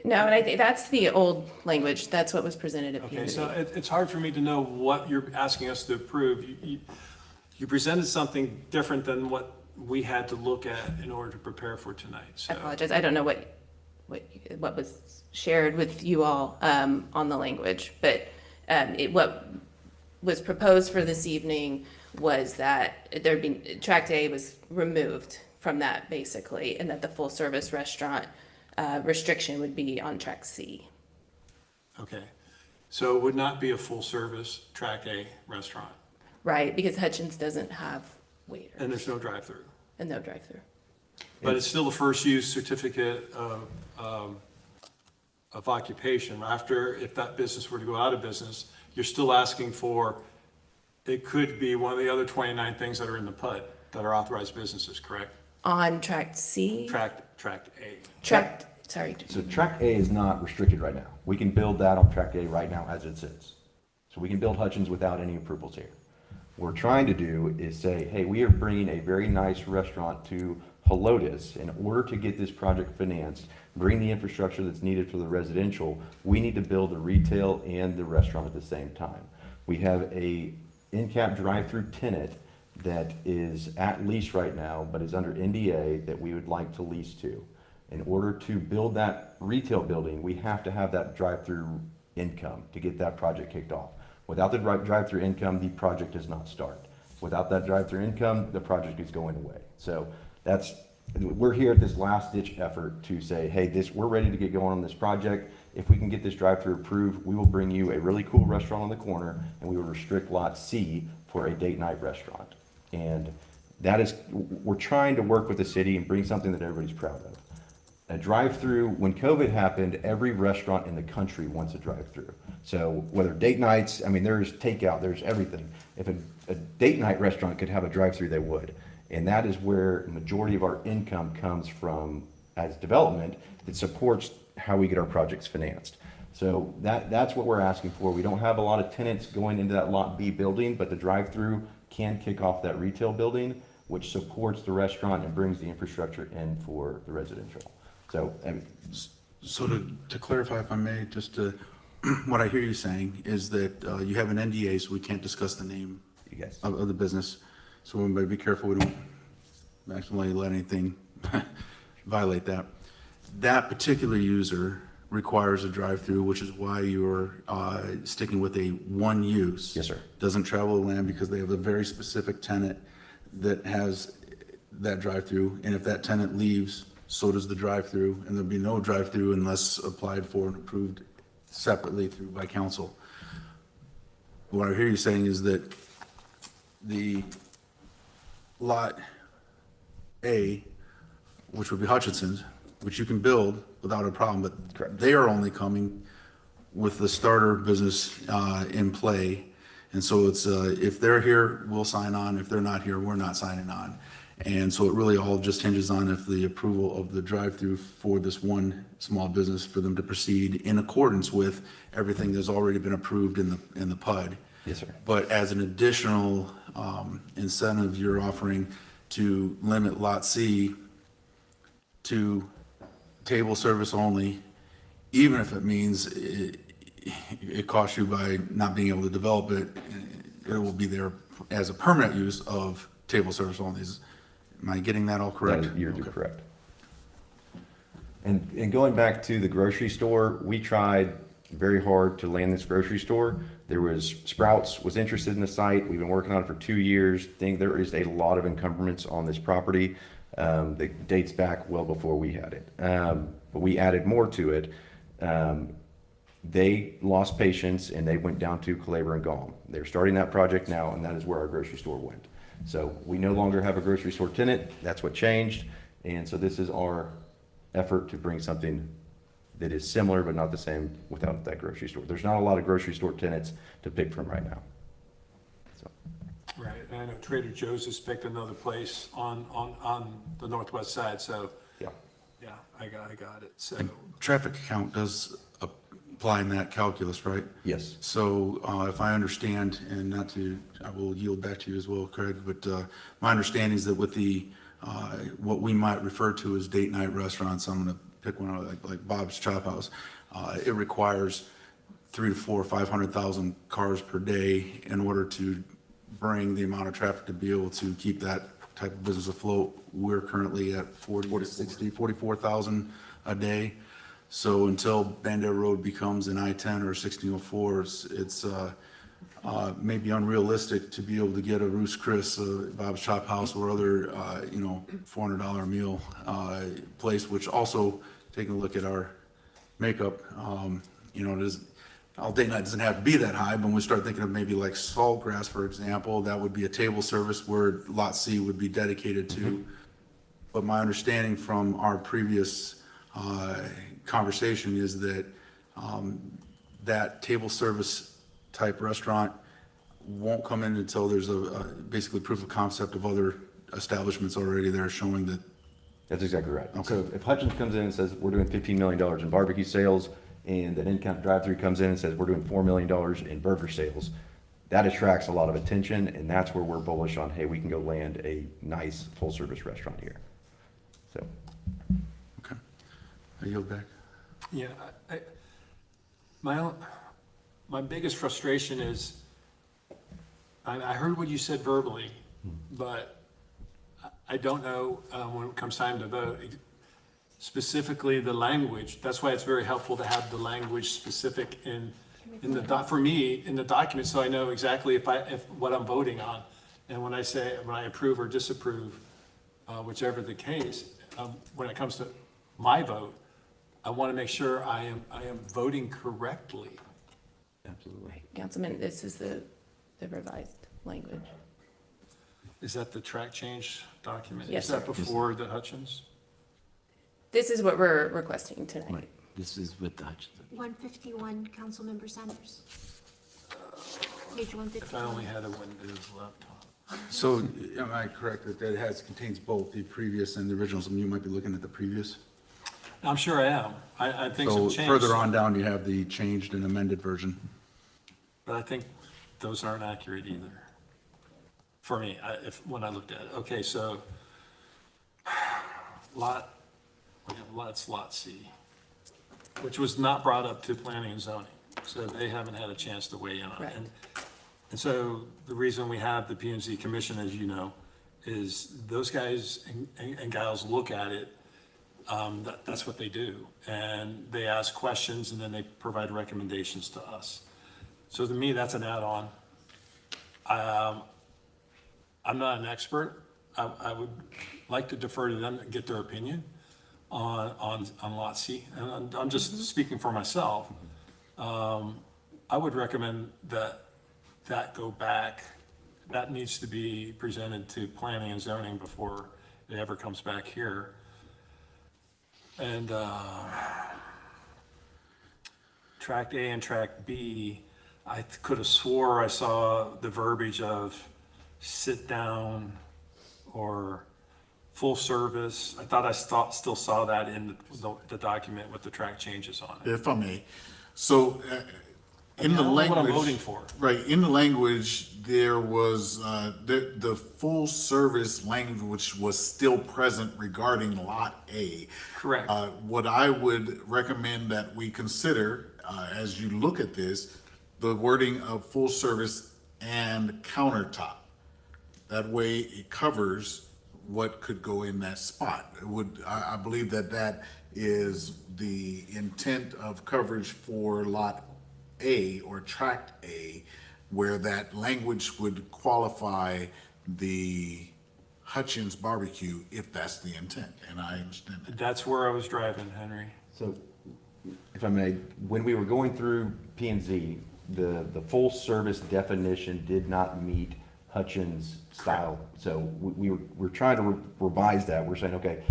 No, and I think that's the old language. That's what was presented at P&Z. Okay, so it's hard for me to know what you're asking us to approve. You presented something different than what we had to look at in order to prepare for tonight. So. I apologize. I don't know what was shared with you all on the language, but what was proposed for this evening was that there'd be Tract A was removed from that basically, and that the full service restaurant restriction would be on Track C. Okay, so it would not be a full service Track A restaurant. Right, because Hutchins doesn't have waiters. And there's no drive-through. And no drive-through. But it's still the first use certificate of occupation. After, if that business were to go out of business, you're still asking for, it could be one of the other 29 things that are in the PUD that are authorized businesses, correct? On Tract C? Tract A. Sorry. So Track A is not restricted right now. We can build that on Track A right now as it sits. So we can build Hutchins without any approvals here. What we're trying to do is say, hey, we are bringing a very nice restaurant to Helotes. In order to get this project financed, bring the infrastructure that's needed for the residential, we need to build the retail and the restaurant at the same time. We have a in-cap drive-through tenant that is at lease right now, but is under NDA that we would like to lease to. In order to build that retail building, we have to have that drive-through income to get that project kicked off. Without the drive-through income, the project does not start. Without that drive-through income, the project is going away. So we're here at this last-ditch effort to say, hey, we're ready to get going on this project. If we can get this drive-through approved, we will bring you a really cool restaurant on the corner, and we will restrict Lot C for a date night restaurant. And we're trying to work with the city and bring something that everybody's proud of. A drive-through, when COVID happened, every restaurant in the country wants a drive-through. So whether date nights, I mean, there's takeout, there's everything. If a date night restaurant could have a drive-through, they would. And that is where the majority of our income comes from as development that supports how we get our projects financed. So that's what we're asking for. We don't have a lot of tenants going into that Lot B building, but the drive-through can kick off that retail building, which supports the restaurant and brings the infrastructure in for the residential. So to clarify, if I may, what I hear you saying is that you have an NDA, so we can't discuss the name Yes. of the business. So we better be careful we don't accidentally let anything violate that. That particular user requires a drive-through, which is why you're sticking with a one use. Yes, sir. Doesn't travel the land because they have a very specific tenant that has that drive-through. And if that tenant leaves, so does the drive-through, and there'll be no drive-through unless applied for and approved separately through by council. What I hear you saying is that the lot A, which would be Hutchinson's, which you can build without a problem, but they are only coming with the starter business in play. And so it's, if they're here, we'll sign on. If they're not here, we're not signing on. And so it really all just hinges on if the approval of the drive-through for this one small business for them to proceed in accordance with everything that's already been approved in the PUD. Yes, sir. But as an additional incentive, you're offering to limit Lot C to table service only, even if it means it costs you by not being able to develop it. It will be there as a permanent use of table service only. Am I getting that all correct? You're Okay. correct. And going back to the grocery store, we tried very hard to land this grocery store. There was, Sprouts was interested in the site. We've been working on it for 2 years. Think there is a lot of encumbrance on this property that dates back well before we had it. But we added more to it. They lost patience and they went down to Calaber and Gaume. They're starting that project now, and that is where our grocery store went. So we no longer have a grocery store tenant. That's what changed. And so this is our effort to bring something that is similar but not the same without that grocery store. There's not a lot of grocery store tenants to pick from right now. So. Right, and I know Trader Joe's has picked another place on the northwest side, so. Yeah. Yeah, I got it, so. Traffic count does apply in that calculus, right? Yes. So if I understand, and not to, I will yield back to you as well, Craig, but my understanding is that with the, what we might refer to as date night restaurants, I'm going to pick one out like Bob's Chop House, it requires 300 to 400 or 500,000 cars per day in order to bring the amount of traffic to be able to keep that type of business afloat. We're currently at 40 to 60, 44,000 a day. So until Bandera Road becomes an I-10 or 1604, it's maybe unrealistic to be able to get a Roost Chris, Bob's Chop House, or other, $400 a meal place, which also, taking a look at our makeup, all day night doesn't have to be that high, but when we start thinking of maybe like Saltgrass, for example, that would be a table service where Lot C would be dedicated to. But my understanding from our previous conversation is that that table service type restaurant won't come in until there's basically proof of concept of other establishments already there showing that. That's exactly right. Okay. So if Hutchins comes in and says, we're doing $15 million in barbecue sales, and an in-count drive-through comes in and says, we're doing $4 million in burger sales, that attracts a lot of attention, and that's where we're bullish on, hey, we can go land a nice full-service restaurant here. So. Okay. I yield back. Yeah, my biggest frustration is, I heard what you said verbally, but I don't know when it comes time to vote, specifically the language. That's why it's very helpful to have the language specific in for me, in the document, so I know exactly if what I'm voting on. And when I approve or disapprove, whichever the case, when it comes to my vote, I want to make sure I am voting correctly. Absolutely. Councilman, this is the revised language. Is that the track change document? Yes, Is that sir. before the Hutchins? This is what we're requesting tonight. Right, this is with the Hutchinson. 151, Councilmember Sanders. Page If I 151. only had a Windows laptop. So am I correct that that contains both the previous and the original? So you might be looking at the previous? I'm sure I am. I think So some change. further on down, you have the changed and amended version. But I think those aren't accurate either. For me, when I looked at it. Okay, so that's Lot C, which was not brought up to planning and zoning. So they haven't had a chance to weigh in on it. Right. And so the reason we have the P and Z Commission, as you know, is those guys and gals look at it. That's what they do. And they ask questions and then they provide recommendations to us. So to me, that's an add-on. I'm not an expert. I would like to defer to them and get their opinion. on Lot C, and I'm just speaking for myself. I would recommend that go back. That needs to be presented to planning and zoning before it ever comes back here. And tract A and tract B, I could have swore I saw the verbiage of sit down or full service. I thought I still saw that in the document with the track changes on it. If I may. So in the I don't know what I'm language. voting for. Right, in the language, there was, the full service language which was still present regarding Lot A. Correct. What I would recommend that we consider, as you look at this, the wording of full service and countertop. That way it covers what could go in that spot. I believe that is the intent of coverage for Lot A or Tract A, where that language would qualify the Hutchins barbecue if that's the intent, and I understand that. That's where I was driving, Henry. So, if I may, when we were going through P and Z, the full service definition did not meet Hutchins style. So we're trying to revise that. We're saying, okay,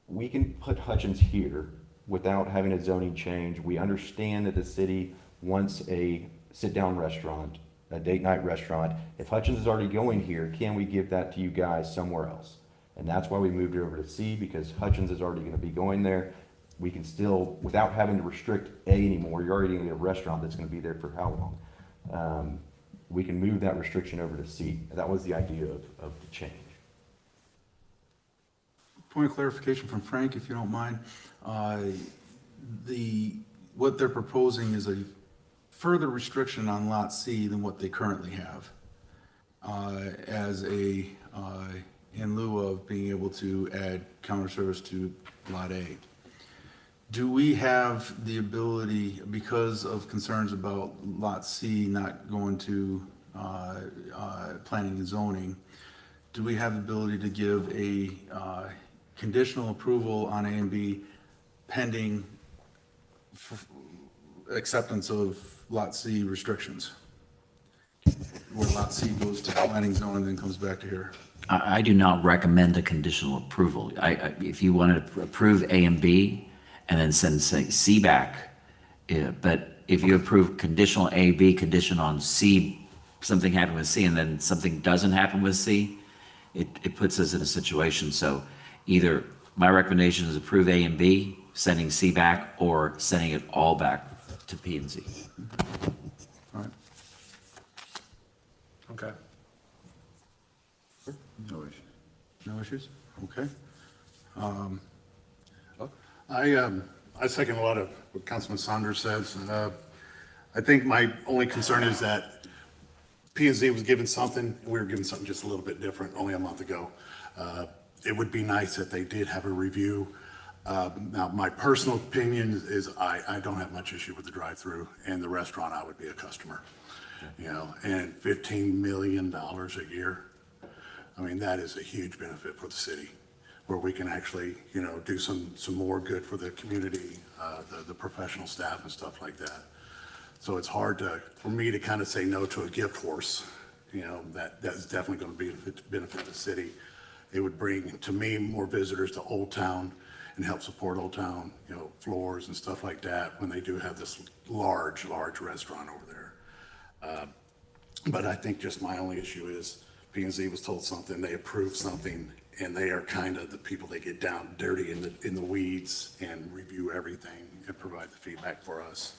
we can put Hutchins here without having a zoning change. We understand that the city wants a sit-down restaurant, a date night restaurant. If Hutchins is already going here, can we give that to you guys somewhere else? And that's why we moved it over to C, because Hutchins is already gonna be going there. We can still, without having to restrict A anymore, you're already gonna get a restaurant that's gonna be there for how long? We can move that restriction over to C. That was the idea of the change. Point of clarification from Frank, if you don't mind. What they're proposing is a further restriction on Lot C than what they currently have, in lieu of being able to add counter service to Lot A. Do we have the ability, because of concerns about Lot C not going to planning and zoning, do we have the ability to give a conditional approval on A and B pending acceptance of Lot C restrictions? Where Lot C goes to planning zone and then comes back to here. I do not recommend a conditional approval. If you wanted to approve A and B and then send C back, but if you approve conditional A, B, condition on C, something happened with C, and then something doesn't happen with C, it puts us in a situation. So either my recommendation is approve A and B, sending C back, or sending it all back to P and Z. All right. Okay. No issues. No issues? Okay. I second a lot of what Councilman Saunders says. I think my only concern is that P and Z was given something, and we were given something just a little bit different only a month ago. It would be nice if they did have a review. Now, my personal opinion is I don't have much issue with the drive-through, and the restaurant, I would be a customer. You know, and $15 million a year, I mean, that is a huge benefit for the city, where we can actually, you know, do some more good for the community, the professional staff and stuff like that. So it's hard for me to kind of say no to a gift horse. You know, that's definitely going to benefit the city. It would bring, to me, more visitors to Old Town and help support Old Town, you know, floors and stuff like that when they do have this large restaurant over there. But I think just my only issue is P and Z was told something, they approved something, and they are kind of the people that get down dirty in the weeds and review everything and provide the feedback for us.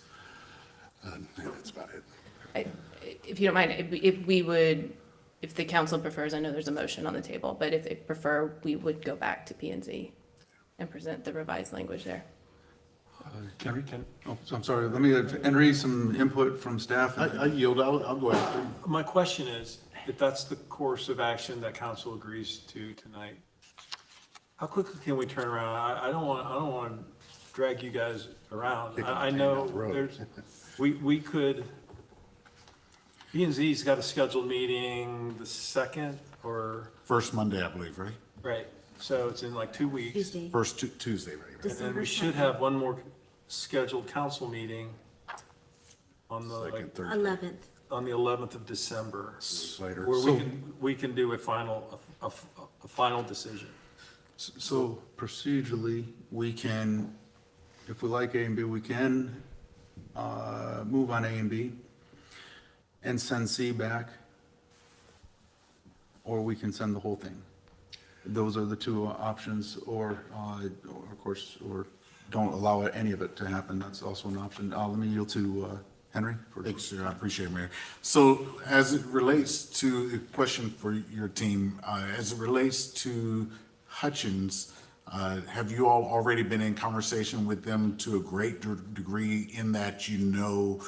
And that's about it. If you don't mind, if the council prefers, I know there's a motion on the table, but if they prefer, we would go back to P and Z and present the revised language there. I'm sorry, let me read some input from staff. I yield, I'll go after. My question is, if that's the course of action that council agrees to tonight, how quickly can we turn around? I don't want to drag you guys around. I know we could, P and Z's got a scheduled meeting the 2nd or? First Monday, I believe, right? Right. So it's in like 2 weeks. Tuesday, First Tuesday, right? And then December we should 2nd, have one more scheduled council meeting on the, Second, third. 11th. on the 11th of December, Later. where So- we can do a final decision. So procedurally, we can, if we like A and B, we can move on A and B and send C back, or we can send the whole thing. Those are the two options, or of course, or don't allow any of it to happen. That's also an option. Let me yield to Henry. Thanks, sir. I appreciate it, Mayor. So as it relates to the question for your team, as it relates to Hutchins, have you all already been in conversation with them to a great degree in that you know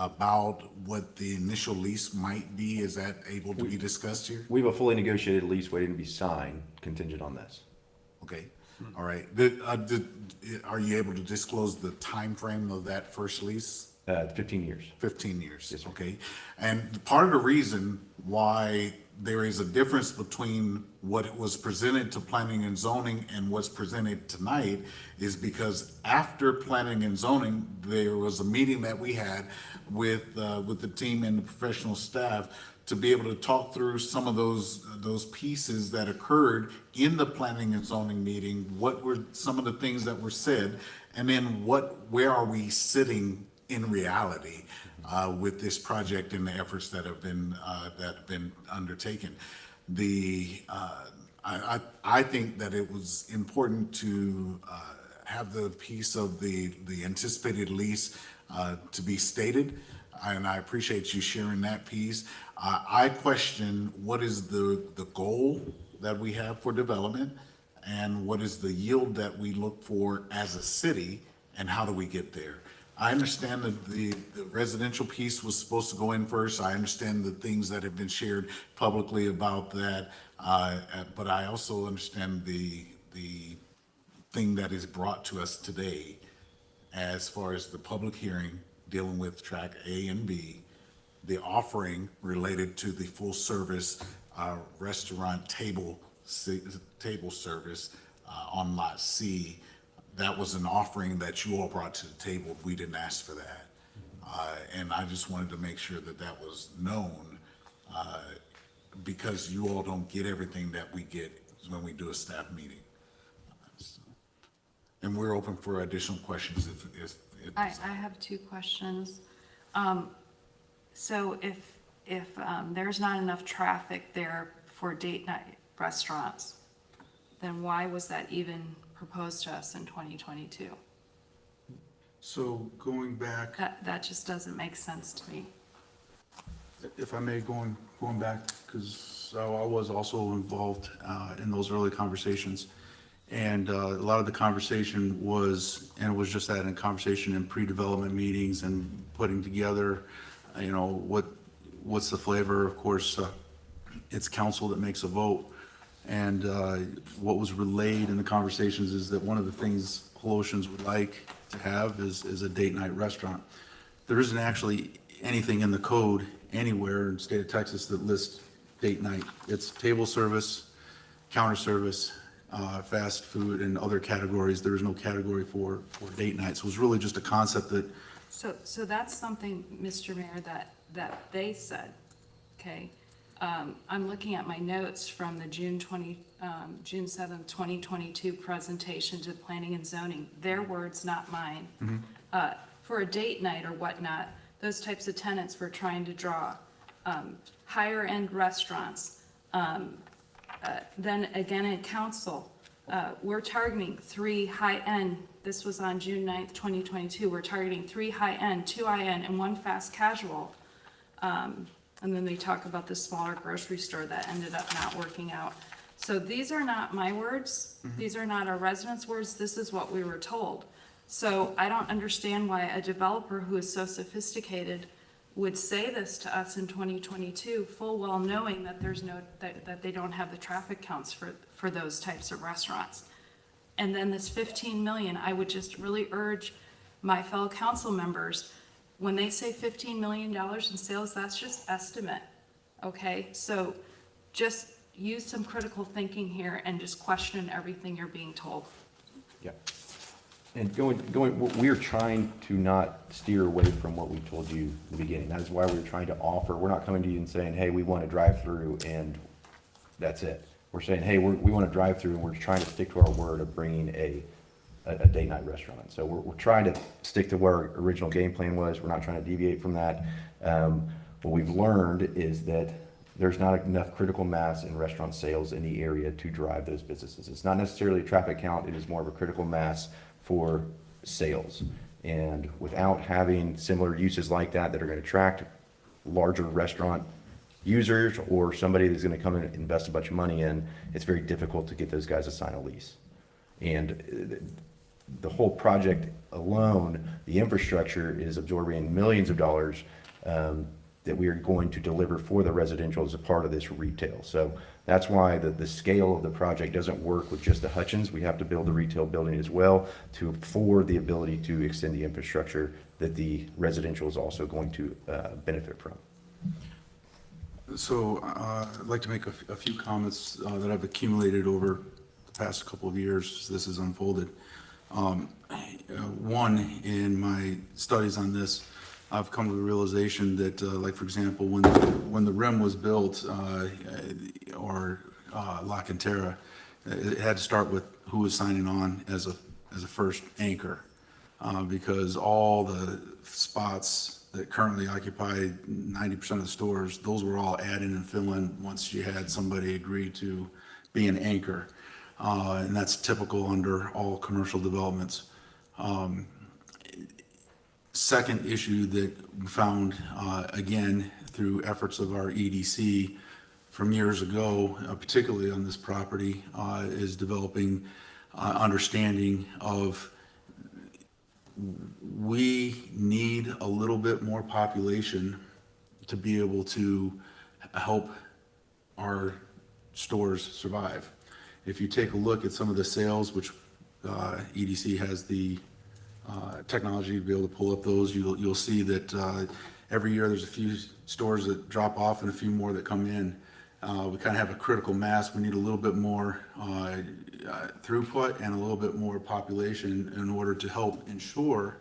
about what the initial lease might be? Is that able to be discussed here? We have a fully negotiated lease waiting to be signed contingent on this. Okay, all right. Are you able to disclose the time frame of that first lease? 15 years. 15 years. Yes, sir. Okay. And part of the reason why there is a difference between what it was presented to planning and zoning and what's presented tonight is because after planning and zoning, there was a meeting that we had with the team and the professional staff to be able to talk through some of those pieces that occurred in the planning and zoning meeting. What were some of the things that were said? And then where are we sitting in reality with this project and the efforts that have been undertaken? I think that it was important to have the piece of the anticipated lease to be stated, and I appreciate you sharing that piece. I question what is the goal that we have for development, and what is the yield that we look for as a city, and how do we get there? I understand that the residential piece was supposed to go in first. I understand the things that have been shared publicly about that. But I also understand the thing that is brought to us today as far as the public hearing dealing with track A and B, the offering related to the full service restaurant table service on lot C. That was an offering that you all brought to the table. We didn't ask for that. And I just wanted to make sure that that was known because you all don't get everything that we get when we do a staff meeting. And we're open for additional questions if I have two questions. So if there's not enough traffic there for date night restaurants, then why was that even proposed to us in 2022? So going back, That just doesn't make sense to me. if I may, going back, because I was also involved in those early conversations. And a lot of the conversation was, and it was just that, in conversation in pre-development meetings and putting together, what's the flavor. Of course, it's council that makes a vote. And what was relayed in the conversations is that one of the things Helotes would like to have is a date night restaurant. There isn't actually anything in the code anywhere in the state of Texas that lists date night. It's table service, counter service, fast food, and other categories. There is no category for date night. So it was really just a concept that. So that's something, Mr. Mayor, that they said, okay? I'm looking at my notes from the June 7th, 2022 presentation to Planning and Zoning. Their words, not mine. For a date night or whatnot, those types of tenants we're trying to draw. Higher end restaurants. Then again in council, we're targeting 3 high end. This was on June 9th, 2022. We're targeting 3 high end, 2 high end, and 1 fast casual. And then they talk about the smaller grocery store that ended up not working out. So these are not my words. These are not our residents' words. This is what we were told. So I don't understand why a developer who is so sophisticated would say this to us in 2022, full well knowing that that they don't have the traffic counts for those types of restaurants. And then this 15 million, I would just really urge my fellow council members, when they say $15 million in sales, that's just estimate, okay? So just, use some critical thinking here and just question everything you're being told. Yeah. And we are trying to not steer away from what we told you in the beginning. That is why we're trying to offer, we're not coming to you and saying, hey, we want to drive through and that's it. We're saying, hey, we want to drive through and we're trying to stick to our word of bringing a day-night restaurant. So we're trying to stick to where our original game plan was. We're not trying to deviate from that. What we've learned is that there's not enough critical mass in restaurant sales in the area to drive those businesses. It's not necessarily a traffic count, it is more of a critical mass for sales. And without having similar uses like that are going to attract larger restaurant users or somebody that's going to come in and invest a bunch of money in, it's very difficult to get those guys to sign a lease. And the whole project alone, the infrastructure is absorbing millions of dollars that we are going to deliver for the residential as a part of this retail. So that's why the scale of the project doesn't work with just the Hutchins. We have to build the retail building as well to afford the ability to extend the infrastructure that the residential is also going to benefit from. So I'd like to make a few comments that I've accumulated over the past couple of years as this has unfolded. One, in my studies on this, I've come to the realization that, like for example, when the rim was built, or La Cantera, it had to start with who was signing on as a first anchor, because all the spots that currently occupy 90% of the stores, those were all add in and fill in once you had somebody agree to be an anchor, and that's typical under all commercial developments. Second issue that we found, again, through efforts of our EDC from years ago, particularly on this property, is developing understanding of we need a little bit more population to be able to help our stores survive. If you take a look at some of the sales, which EDC has the technology to be able to pull up those, you'll see that every year there's a few stores that drop off and a few more that come in. We kind of have a critical mass. We need a little bit more throughput and a little bit more population in order to help ensure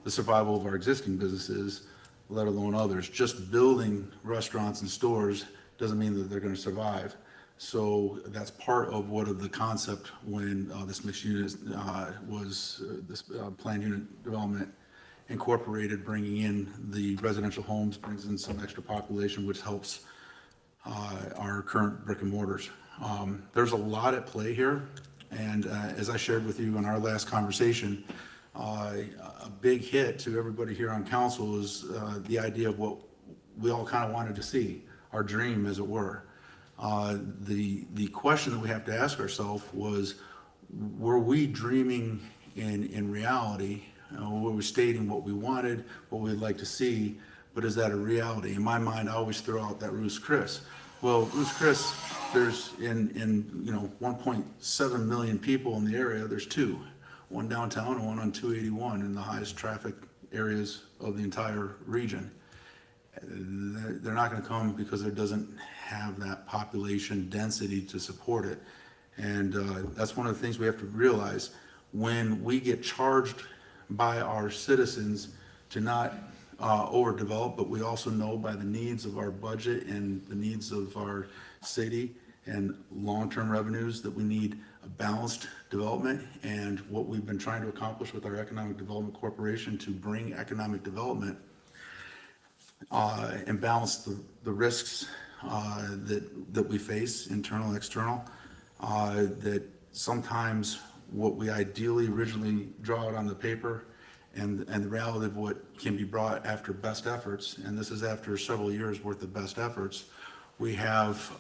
the survival of our existing businesses, let alone others. Just building restaurants and stores doesn't mean that they're going to survive. So that's part of what of the concept when this mixed unit was this planned unit development incorporated, bringing in the residential homes, brings in some extra population, which helps our current brick and mortars. There's a lot at play here, and as I shared with you in our last conversation, a big hit to everybody here on council is the idea of what we all kind of wanted to see, our dream, as it were. The question that we have to ask ourselves was, were we dreaming in reality? Were we stating what we wanted, what we'd like to see, but is that a reality? In my mind, I always throw out that Ruth's Chris. Well, Ruth's Chris, there's in 1.7 million people in the area, there's two, one downtown and one on 281 in the highest traffic areas of the entire region. They're not going to come because there doesn't have that population density to support it. And that's one of the things we have to realize. When we get charged by our citizens to not overdevelop, but we also know by the needs of our budget and the needs of our city and long-term revenues that we need a balanced development. And what we've been trying to accomplish with our Economic Development Corporation to bring economic development and balance the risks that we face, internal, external, that sometimes what we ideally originally draw out on the paper and the reality of what can be brought after best efforts, and this is after several years worth of best efforts, we have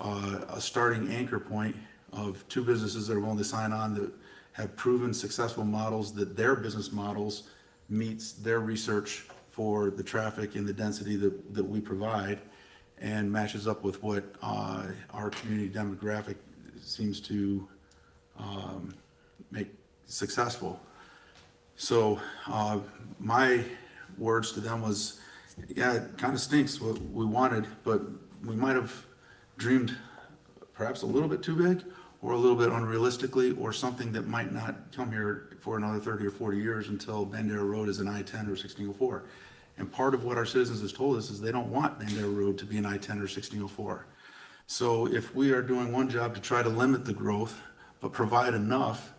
a starting anchor point of two businesses that are willing to sign on that have proven successful models, that their business models meets their research for the traffic and the density that we provide and matches up with what our community demographic seems to make successful. So my words to them was, yeah, it kind of stinks what we wanted, but we might have dreamed perhaps a little bit too big, or a little bit unrealistically, or something that might not come here for another 30 or 40 years until Bandera Road is an I-10 or 1604. And part of what our citizens has told us is they don't want Bandera Road to be an I-10 or 1604. So if we are doing one job to try to limit the growth, but provide enough,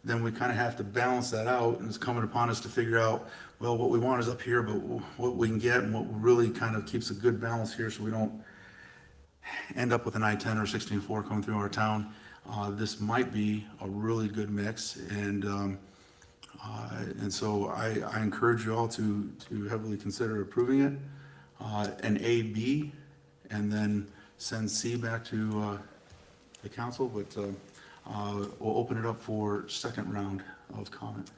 then we kind of have to balance that out, and it's coming upon us to figure out, well, what we want is up here, but what we can get and what really kind of keeps a good balance here so we don't end up with an I-10 or 1604 coming through our town. This might be a really good mix, and so I encourage you all to heavily consider approving it, an A, B, and then send C back to the council, but we'll open it up for second round of comment.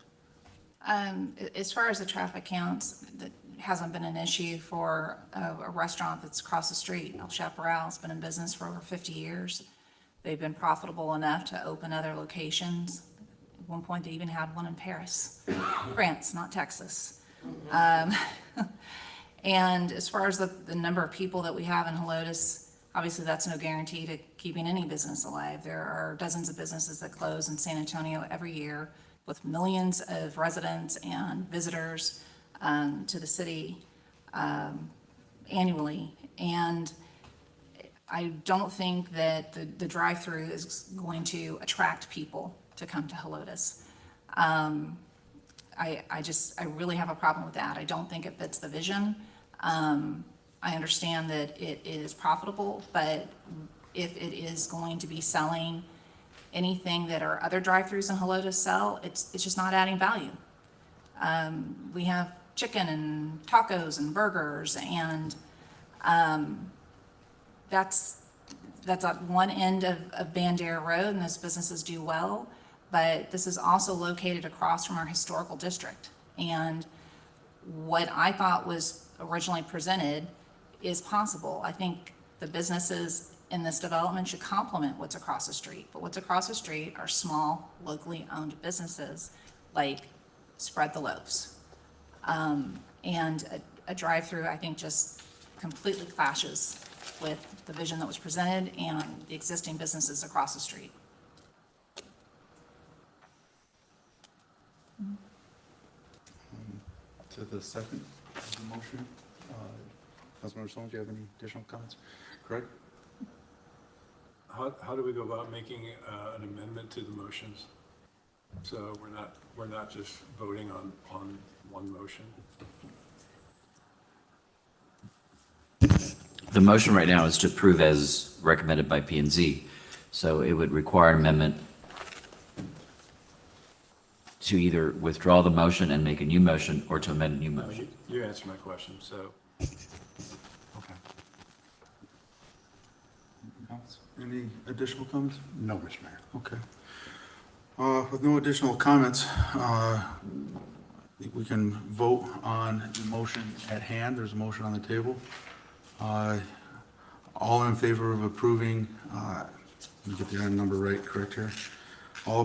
As far as the traffic counts, that hasn't been an issue for a restaurant that's across the street. El Chaparral's been in business for over 50 years. They've been profitable enough to open other locations. At one point, they even had one in Paris, France, not Texas. And as far as the number of people that we have in Helotes, obviously that's no guarantee to keeping any business alive. There are dozens of businesses that close in San Antonio every year, with millions of residents and visitors to the city annually. And I don't think that the drive-through is going to attract people to come to Helotes. I really have a problem with that. I don't think it fits the vision. I understand that it is profitable, but if it is going to be selling anything that our other drive-throughs in Helotes sell, it's just not adding value. We have chicken and tacos and burgers, and that's at one end of Bandera Road, and those businesses do well, but this is also located across from our historical district. And what I thought was originally presented is possible. I think the businesses in this development should complement what's across the street, but what's across the street are small, locally owned businesses like Spread the Loaves. And a drive-through, I think, just completely clashes with the vision that was presented and the existing businesses across the street. To the second of the motion, Councilmember Stone, do you have any additional comments? Craig? How do we go about making an amendment to the motions? So we're not just voting on one motion? The motion right now is to approve as recommended by P and Z. So it would require an amendment to either withdraw the motion and make a new motion or to amend a new motion. You answered my question, so. Okay. Any additional comments? No, Mr. Mayor. Okay. With no additional comments, I think we can vote on the motion at hand. There's a motion on the table. All in favor of approving, let me get the item number right, correct here. All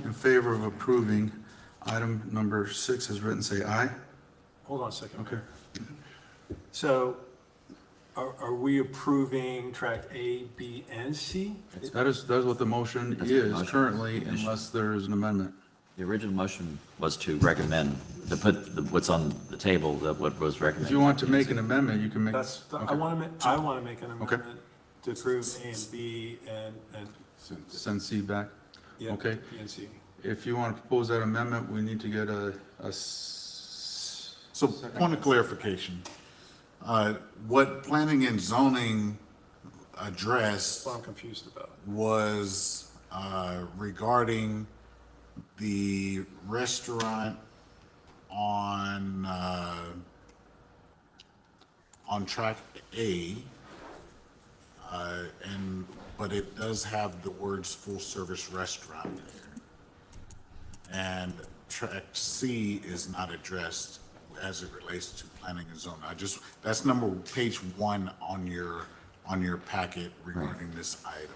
in favor of approving item number 6 as written, say aye. Hold on a second. Okay. So are we approving track A, B, and C? That is what the motion That's the is motion. currently, unless there is an amendment. The original motion was to recommend, to put what's on the table, what was recommended. If you want to make an amendment, you can make. I want to make an Okay. amendment to approve A and B and Send C back. yeah, Okay. B and C. If you want to propose that amendment, we need to get So, point of clarification, what planning and zoning addressed That's what I'm confused about. was regarding the restaurant on track A, but it does have the words full-service restaurant there. And track C is not addressed as it relates to planning and zoning. That's page 1 on your packet regarding this item.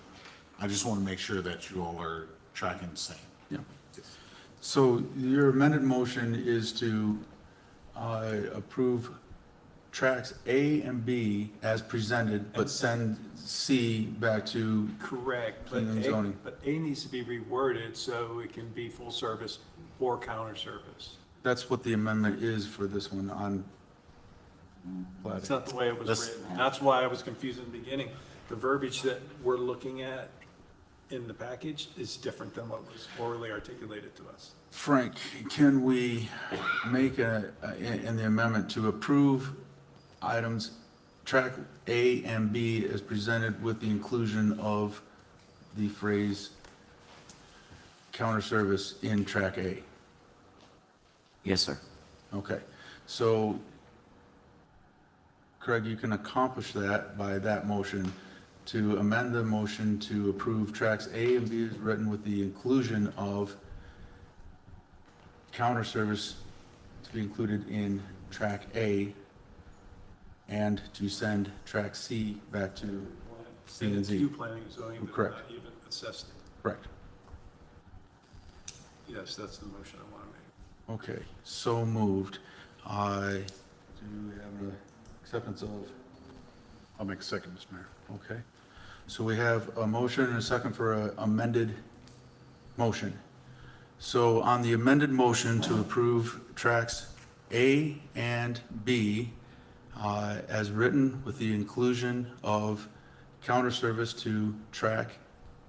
I just want to make sure that you all are tracking the same. Yeah. So your amended motion is to approve tracks A and B as presented, but send C back to, Correct, but Planning and zoning. A needs to be reworded so it can be full service or counter service. that's what the amendment is for this one on That's plating. not the way it was written. That's why I was confused in the beginning. The verbiage that we're looking at in the package is different than what was orally articulated to us. Frank, can we make in the amendment to approve items, track A and B as presented with the inclusion of the phrase counter service in track A? Yes, sir. Okay, so Craig, you can accomplish that by that motion to amend the motion to approve tracks A and B as written with the inclusion of counter service to be included in track A and to send track C back to C And and the two Z. planning and zoning, but Correct. not even assessed. Correct. Yes, that's the motion I want to make. Okay, so moved. I do we have an acceptance of? I'll make a second, Mr. Mayor. Okay, so we have a motion and a second for an amended motion. So on the amended motion to approve tracks A and B as written with the inclusion of counter service to track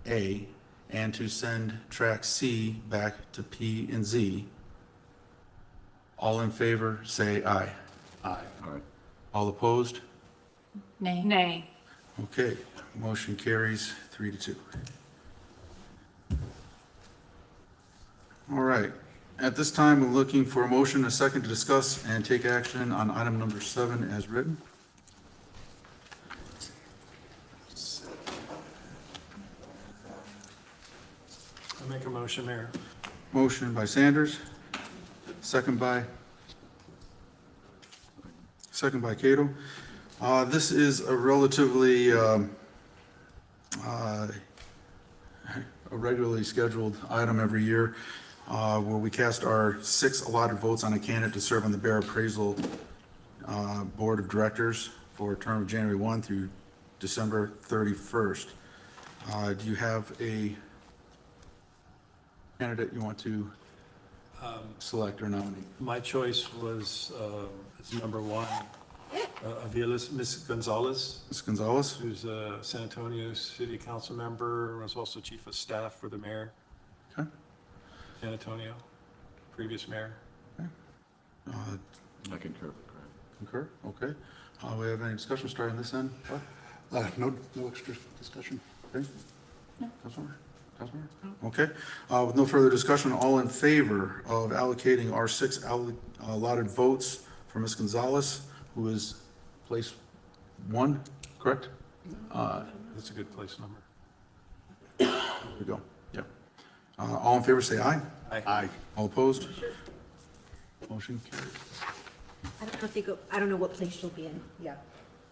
A and to send track C back to P and Z. All in favor, say aye. Aye. All opposed? Nay. Nay. Okay, motion carries 3-2. All right, at this time, we're looking for a motion, a second to discuss and take action on item number 7 as written. I make a motion, Mayor. Motion by Sanders, second by Cato. This is a relatively a regularly scheduled item every year where we cast our 6 allotted votes on a candidate to serve on the Bear Appraisal Board of Directors for a term of January 1 through December 31st. Do you have a candidate you want to select or nominate? My choice was, it's number 1, Aviles, Ms. Gonzalez, Ms. Gonzalez? who's a San Antonio City Council member, was also Chief of Staff for the mayor, Okay. San Antonio, previous mayor. Uh, I concur. Concur? Okay. We have any discussion starting this end? No extra discussion. Okay. Councilmember? Okay. With no further discussion, all in favor of allocating our 6 allotted votes for Ms. Gonzalez, who is place 1, correct? That's a good place number. There we go. Yep. All in favor, say aye. Aye. All opposed? Motion carries. I don't know if they go, I don't know what place she'll be in. Yeah.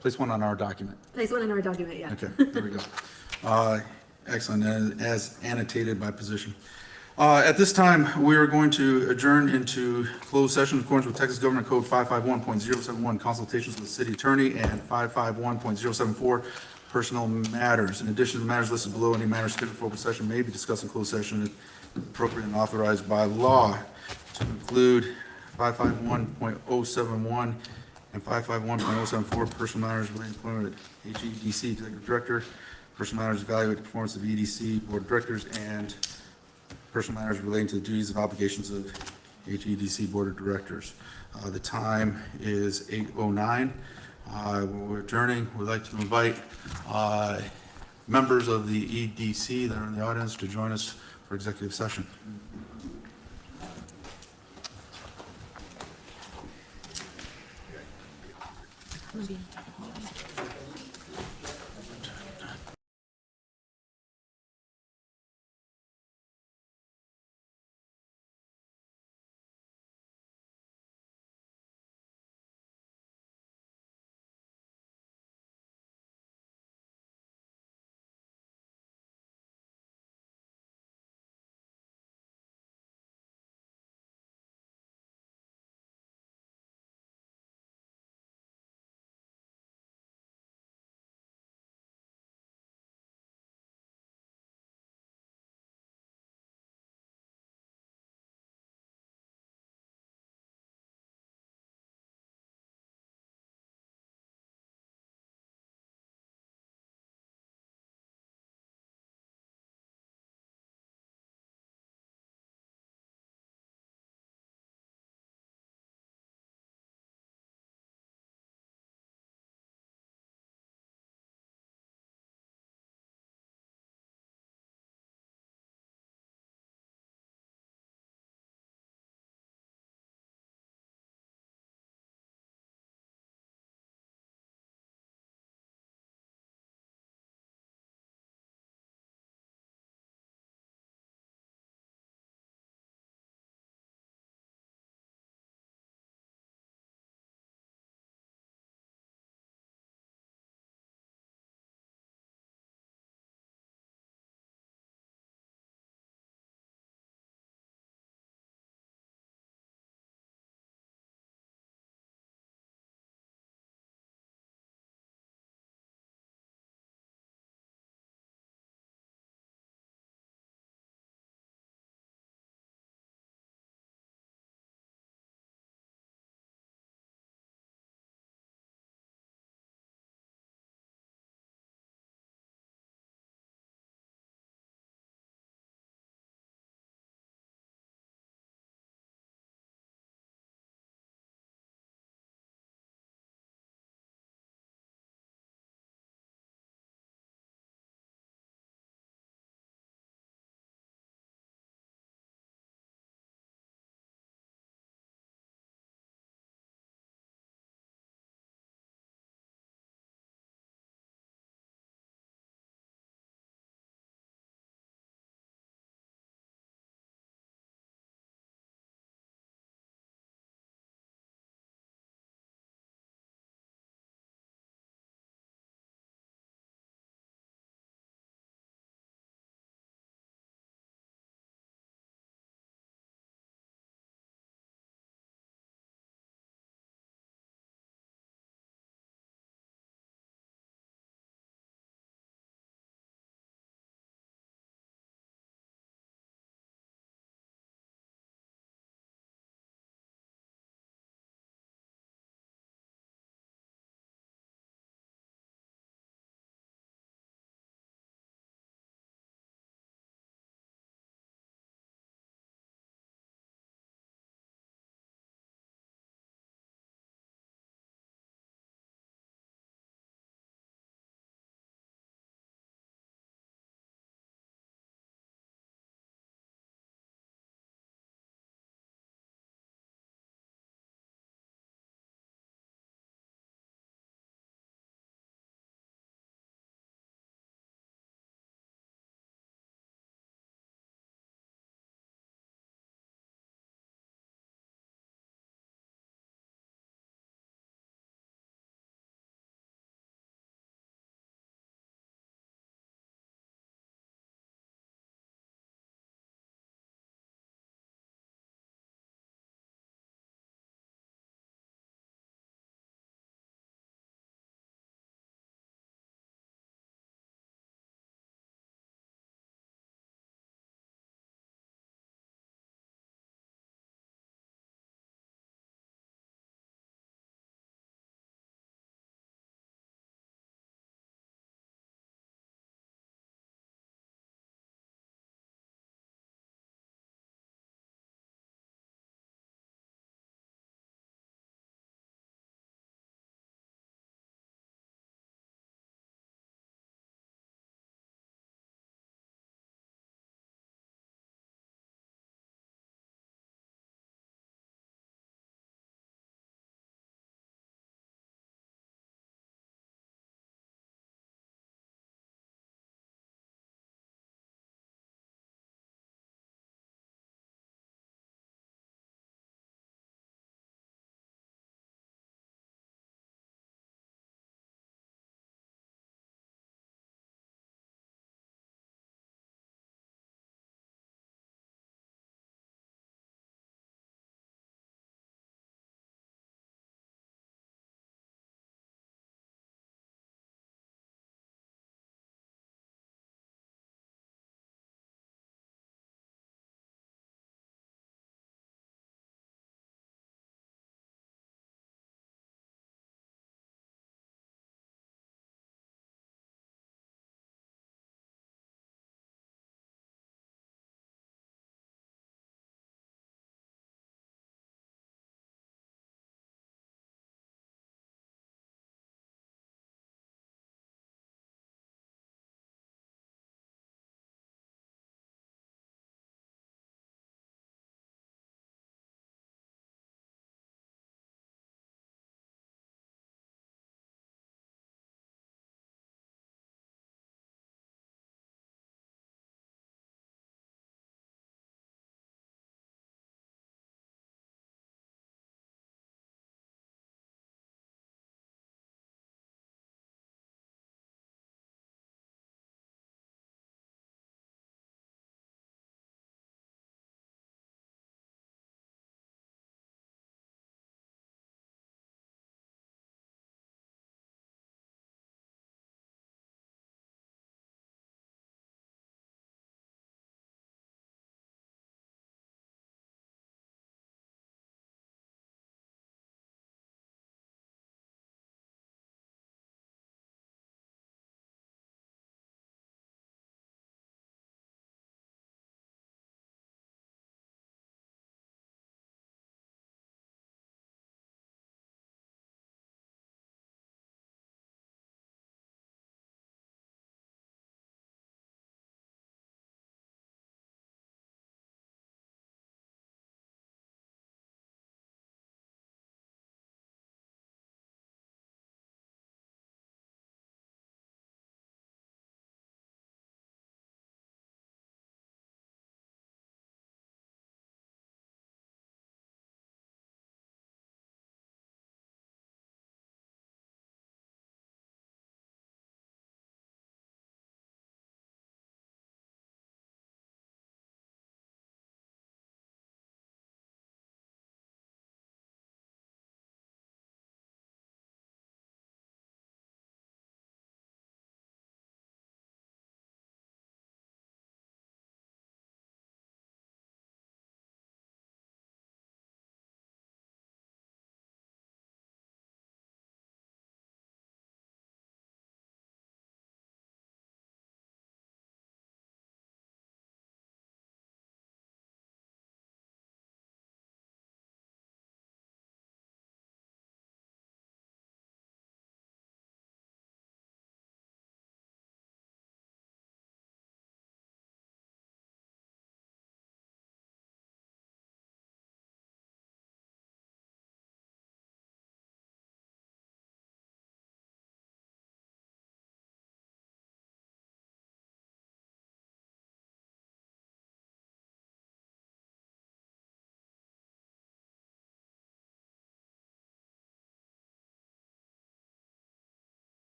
Place 1 on our document. Place one in our document, yeah. Okay, there we go. Excellent, and as annotated by position. At this time, we are going to adjourn into closed session in accordance with Texas Government Code 551.071, consultations with the city attorney, and 551.074, personnel matters. In addition to the matters listed below, any matters scheduled for open session may be discussed in closed session if appropriate and authorized by law, to include 551.071 and 551.074, personal matters relating to employment at HEDC Executive Director, personal matters evaluate the performance of EDC Board of Directors, and personal matters relating to the duties and obligations of HEDC Board of Directors. The time is 8:09. We're adjourning. We'd like to invite members of the EDC that are in the audience to join us for executive session.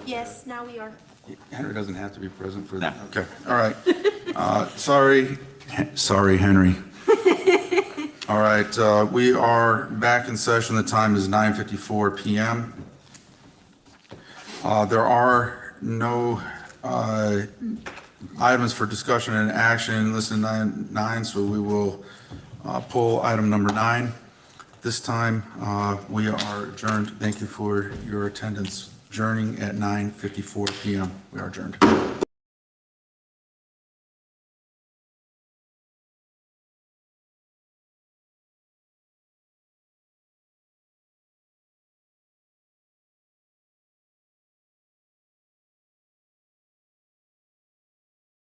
Yes, now we are. Henry doesn't have to be present for No. that. Okay, all right. Sorry, Henry. All right, we are back in session. The time is 9:54 PM. There are no items for discussion and action listed in 9, so we will pull item number 9. This time, we are adjourned. Thank you for your attendance. Adjourning at 9:54 PM. We are adjourned.